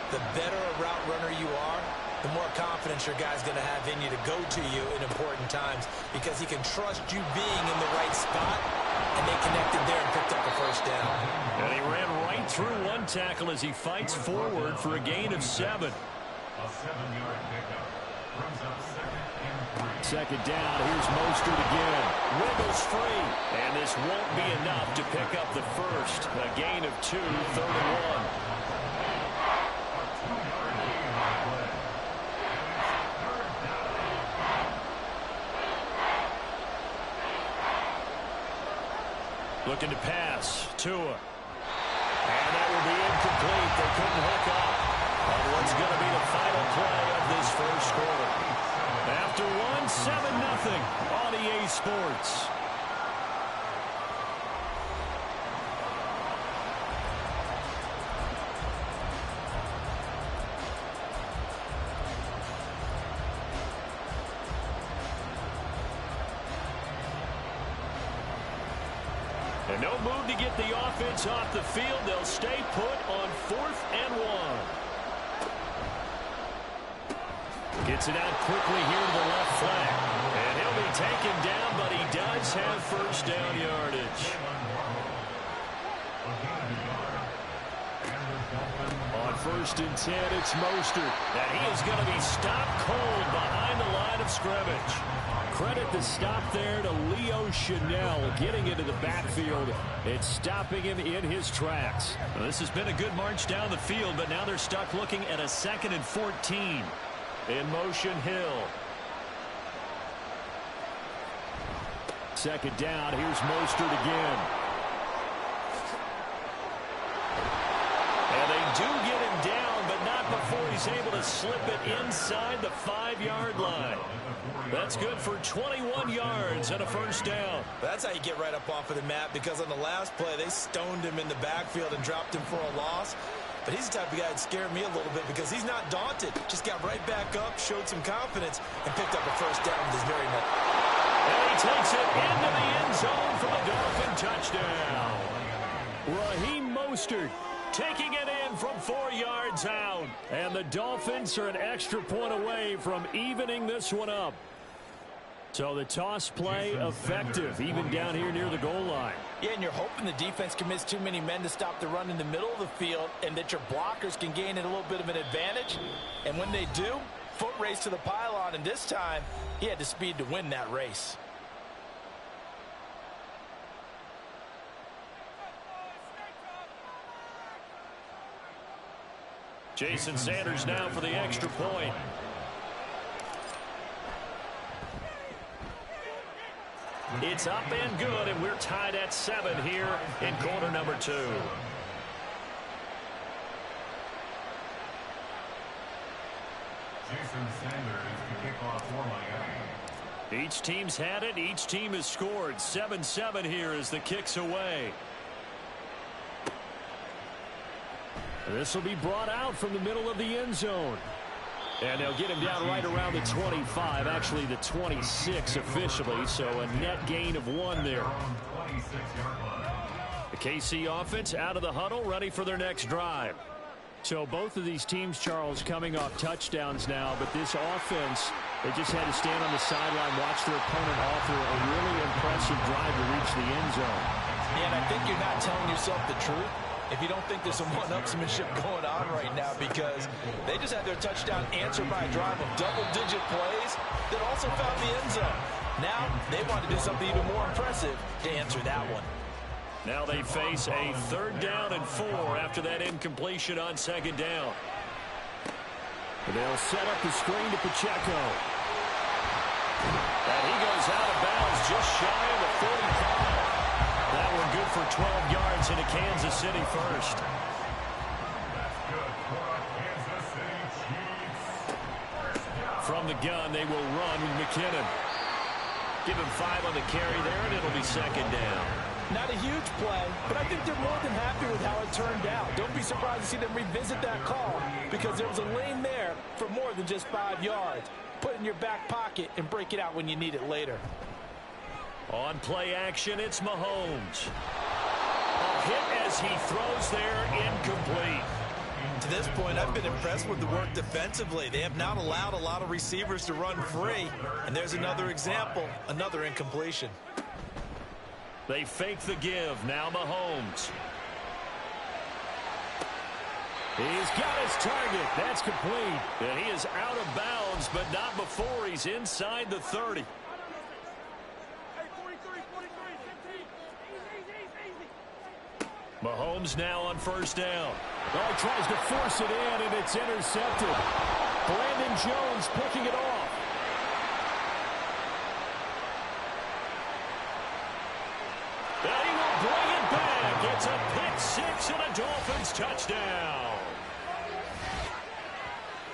The better a route runner you are, the more confidence your guy's going to have in you to go to you in important times because he can trust you being in the right spot, and they connected there and picked up a first down. And he ran right through one tackle as he fights forward for a gain of 7. A 7-yard pickup brings up 2nd and 3. 2nd down, here's Mostert again. Wiggles free, and this won't be enough to pick up the first. A gain of 2, 3rd and 1. Looking to pass. Tua. And that will be incomplete. They couldn't hook up on what's going to be the final play of this first quarter. After one, 7-0 on EA Sports. And no move to get the offense off the field. They'll stay put on 4th and 1. Gets it out quickly here to the left flank. And he'll be taken down, but he does have first down yardage. 1st and 10. It's Mostert. And he is going to be stopped cold behind the line of scrimmage. Credit the stop there to Leo Chanel getting into the backfield and stopping him in his tracks. Well, this has been a good march down the field, but now they're stuck looking at a 2nd and 14. In motion, Hill. 2nd down. Here's Mostert again. And they do get him down, but not before he's able to slip it inside the 5-yard line. That's good for 21 yards and a 1st down. That's how you get right up off of the mat, because on the last play, they stoned him in the backfield and dropped him for a loss. But he's the type of guy that scared me a little bit because he's not daunted. Just got right back up, showed some confidence, and picked up a 1st down with his very net. And he takes it into the end zone for the Dolphin touchdown. Raheem Mostert taking it in from 4 yards out. And the Dolphins are an extra point away from evening this one up. So the toss play effective, even down here near the goal line. Yeah, and you're hoping the defense commits too many men to stop the run in the middle of the field and that your blockers can gain a little bit of an advantage. And when they do, foot race to the pylon, and this time he had the speed to win that race. Jason Sanders now for the extra point. It's up and good, and we're tied at 7 here in quarter number 2. Jason Sanders to kick off for Miami. Each team's had it. Each team has scored. 7-7 here as the kick's away. This will be brought out from the middle of the end zone. And they'll get him down right around the 25, actually the 26 officially, so a net gain of 1 there. The KC offense out of the huddle, ready for their next drive. So both of these teams, Charles, coming off touchdowns now, but this offense, they just had to stand on the sideline, watch their opponent offer a really impressive drive to reach the end zone. Yeah, and I think you're not telling yourself the truth if you don't think there's some one-upsmanship going on right now, because they just had their touchdown answered by a drive of double-digit plays that also found the end zone. Now they want to do something even more impressive to answer that one. Now they face a 3rd down and 4 after that incompletion on 2nd down. They'll set up the screen to Pacheco. And he goes out of bounds just shy of the 45. That one good for 12 yards into Kansas City first. From the gun, they will run with McKinnon. Give him 5 on the carry there, and it'll be 2nd down. Not a huge play, but I think they're more than happy with how it turned out. Don't be surprised to see them revisit that call, because there was a lane there for more than just 5 yards. Put it in your back pocket and break it out when you need it later. On play action, it's Mahomes. A hit as he throws there, incomplete. To this point, I've been impressed with the work defensively. They have not allowed a lot of receivers to run free. And there's another example, another incompletion. They fake the give. Now Mahomes. He's got his target. That's complete. And he is out of bounds, but not before he's inside the 30. Mahomes now on 1st down. Oh, he tries to force it in, and it's intercepted. Brandon Jones picking it off. And he will bring it back. It's a pick 6 and a Dolphins touchdown.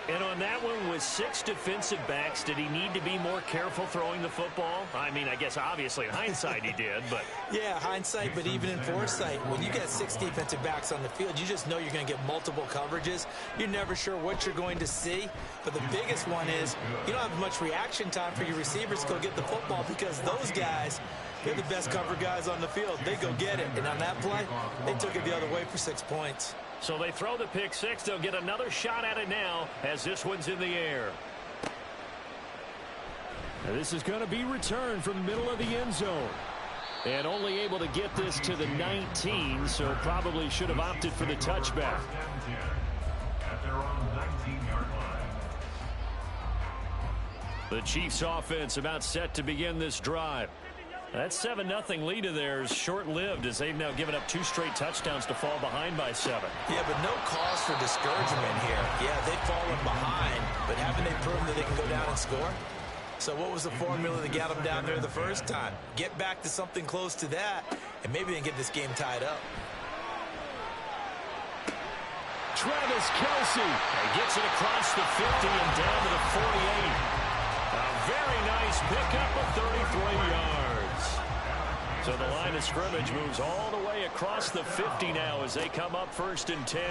And on that one, with 6 defensive backs, did he need to be more careful throwing the football? I mean, I guess obviously in hindsight he did, but... Yeah, hindsight, but even in foresight, when you got 6 defensive backs on the field, you just know you're going to get multiple coverages. You're never sure what you're going to see. But the biggest one is you don't have much reaction time for your receivers to go get the football, because those guys, they're the best cover guys on the field. They go get it. And on that play, they took it the other way for 6 points. So they throw the pick 6. They'll get another shot at it now as this one's in the air. Now this is going to be returned from the middle of the end zone. And only able to get this to the 19, so probably should have opted for the touchback. The Chiefs offense about set to begin this drive. That 7-0 lead of theirs short-lived as they've now given up 2 straight touchdowns to fall behind by 7. Yeah, but no cause for discouragement here. Yeah, they've fallen behind, but haven't they proven that they can go down and score? So what was the formula that got them down there the first time? Get back to something close to that, and maybe they can get this game tied up. Travis Kelce. He gets it across the 50 and down to the 48. A very nice pickup of 33 yards. So the line of scrimmage moves all the way across the 50 now as they come up 1st and 10.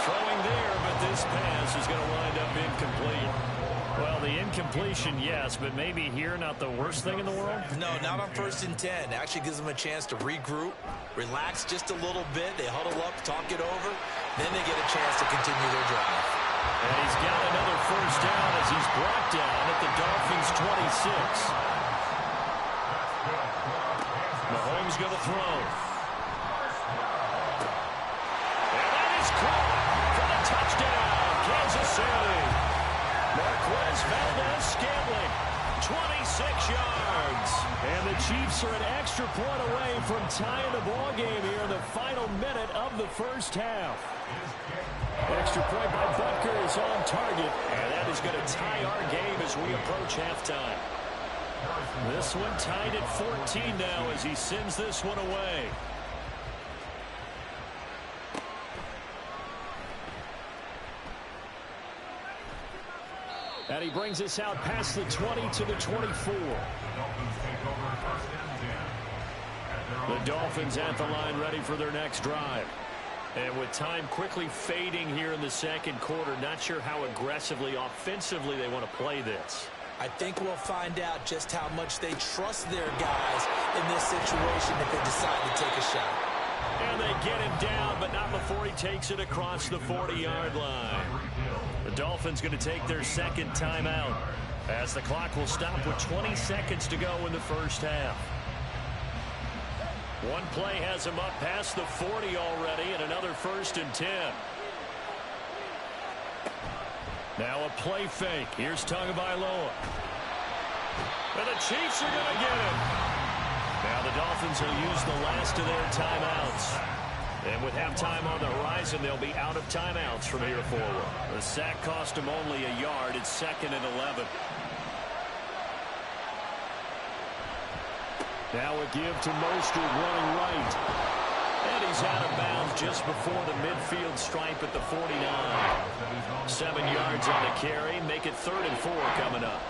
Throwing there, but this pass is going to wind up incomplete. Well, the incompletion, yes, but maybe here not the worst thing in the world? No, not on 1st and 10. Actually gives them a chance to regroup, relax just a little bit. They huddle up, talk it over. Then they get a chance to continue their drive. And he's got another 1st down as he's brought down at the Dolphins' 26. Mahomes going to throw. And that is caught for the touchdown, Kansas City. Marquez Valdez-Scantling, 26 yards. And the Chiefs are an extra point away from tying the ball game here in the final minute of the 1st half. Extra point by Butker is on target, and that is going to tie our game as we approach halftime. This one tied at 14 now as he sends this one away. And he brings us out past the 20 to the 24. The Dolphins at the line ready for their next drive. And with time quickly fading here in the 2nd quarter, not sure how aggressively, offensively they want to play this. I think we'll find out just how much they trust their guys in this situation if they decide to take a shot. And they get him down, but not before he takes it across the 40-yard line. The Dolphins going to take their 2nd timeout as the clock will stop with 20 seconds to go in the 1st half. One play has him up past the 40 already, and another 1st and 10. Now a play fake. Here's Tagovailoa. And the Chiefs are going to get him. Now the Dolphins will use the last of their timeouts. And with halftime on the horizon, they'll be out of timeouts from here forward. The sack cost them only a yard. It's 2nd and 11. Now a give to Mostert running right. And he's out of bounds just before the midfield stripe at the 49. 7 yards on the carry. Make it 3rd and 4 coming up.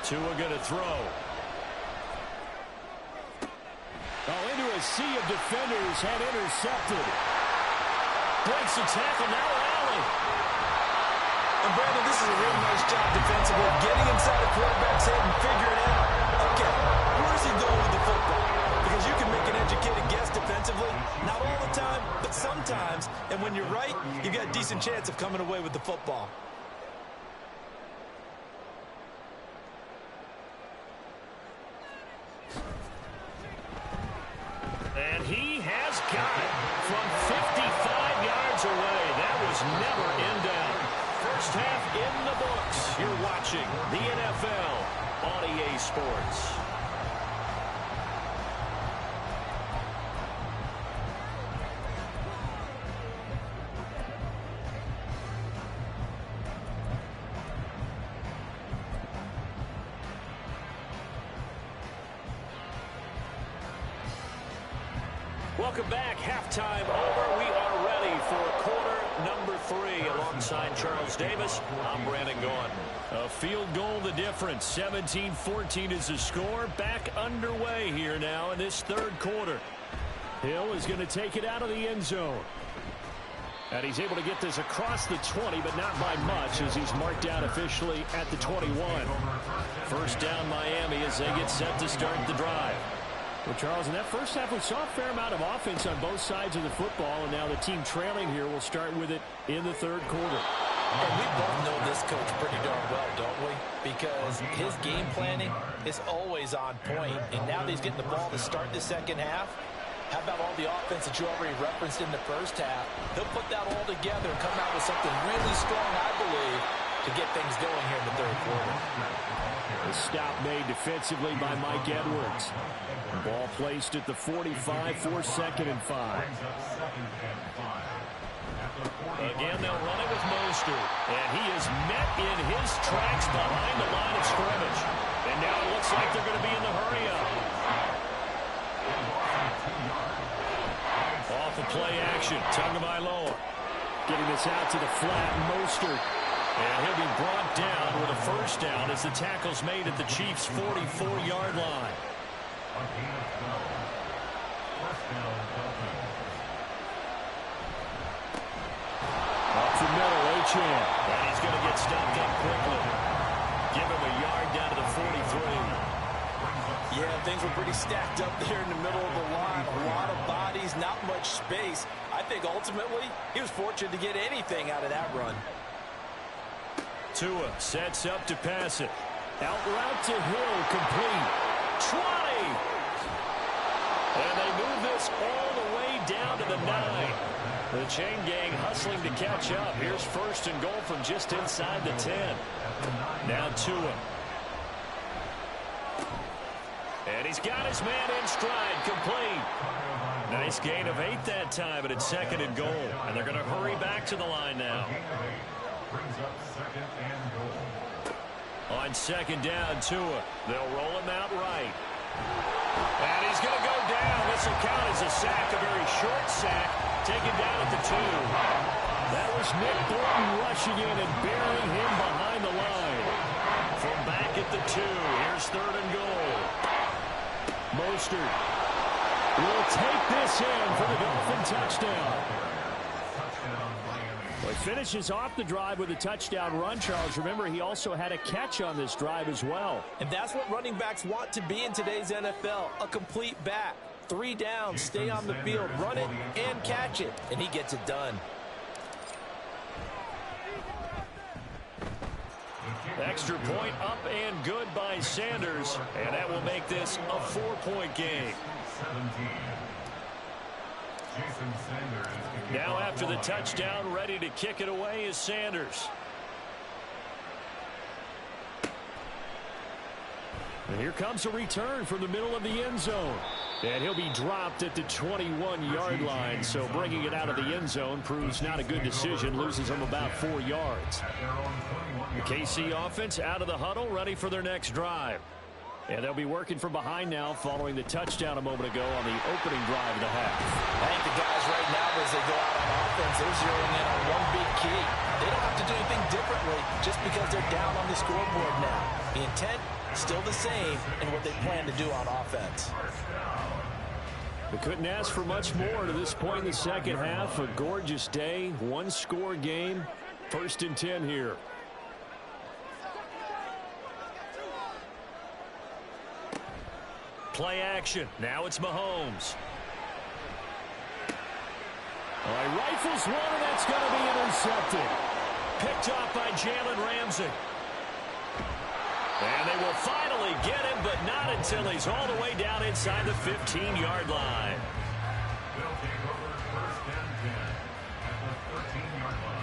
Tua going to throw. Oh, into a sea of defenders and intercepted. Breaks the tackle, now Allen. And Brandon, this is a real nice job defensively, getting inside a quarterback's head and figuring out, okay, where's he going with the football? Because you can make an educated guess defensively, not all the time, but sometimes. And when you're right, you've got a decent chance of coming away with the football. And he has got it from 55 yards away. That was never in doubt. First half in the books. You're watching the NFL on EA Sports. Welcome back. Halftime over. We are ready for quarter number 3. Alongside Charles Davis, I'm Brandon Gaudin. A field goal the difference. 17-14 is the score. Back underway here now in this 3rd quarter. Hill is going to take it out of the end zone. And he's able to get this across the 20, but not by much as he's marked down officially at the 21. First down Miami as they get set to start the drive. Well, Charles, in that first half, we saw a fair amount of offense on both sides of the football, and now the team trailing here will start with it in the 3rd quarter. And we both know this coach pretty darn well, don't we? Because his game planning is always on point. And now that he's getting the ball to start the 2nd half, How about all the offense that you already referenced in the first half? They'll put that all together and come out with something really strong, I believe, to get things going here in the third quarter. The stop made defensively by Mike Edwards. Ball placed at the 45 for 2nd and 5. Again, they'll run it with Mostert. And he is met in his tracks behind the line of scrimmage. And now it looks like they're going to be in the hurry-up. Off the play action, Tagovailoa getting this out to the flat, Mostert. And he'll be brought down with a first down as the tackle's made at the Chiefs' 44-yard line. Up the middle, Achane. And he's going to get stopped up quickly. Give him a yard down to the 43. Yeah, things were pretty stacked up there in the middle of the line. A lot of bodies, not much space. I think ultimately he was fortunate to get anything out of that run. Tua sets up to pass it. Out route to Hill, complete. 20! And they move this all the way down to the 9. The chain gang hustling to catch up. Here's 1st and goal from just inside the 10. Now Tua. And he's got his man in stride, complete. Nice gain of 8 that time, but it's 2nd and goal. And they're going to hurry back to the line now. On 2nd down, Tua. They'll roll him out right. And he's going to go down. This will count as a sack, a very short sack, taken down at the 2. That was Nick Thornton rushing in and burying him behind the line. From back at the 2, here's 3rd and goal. Mostert will take this in for the Dolphin touchdown. Well, he finishes off the drive with a touchdown run, Charles. Remember, he also had a catch on this drive as well. And that's what running backs want to be in today's NFL, a complete back. 3 downs, stay on the field, run it, and catch it. And he gets it done. Extra point up and good by Sanders. And that will make this a 4-point game. Now after the touchdown, ready to kick it away is Sanders. And here comes a return from the middle of the end zone. And he'll be dropped at the 21-yard line. So bringing it out of the end zone proves not a good decision. Loses him about 4 yards. The KC offense out of the huddle, ready for their next drive. And they'll be working from behind now following the touchdown a moment ago on the opening drive of the half. I think the guys right now, as they go out on offense, they're zeroing in on one big key. They don't have to do anything differently just because they're down on the scoreboard now. The intent, still the same in what they plan to do on offense. They couldn't ask for much more to this point in the second half. A gorgeous day, 1-score game. 1st and 10 here. Play action. Now it's Mahomes. He rifles one, and that's going to be intercepted. Picked off by Jalen Ramsey. And they will finally get him, but not until he's all the way down inside the 15-yard line. They'll take over 1st and 10 at the 13-yard line.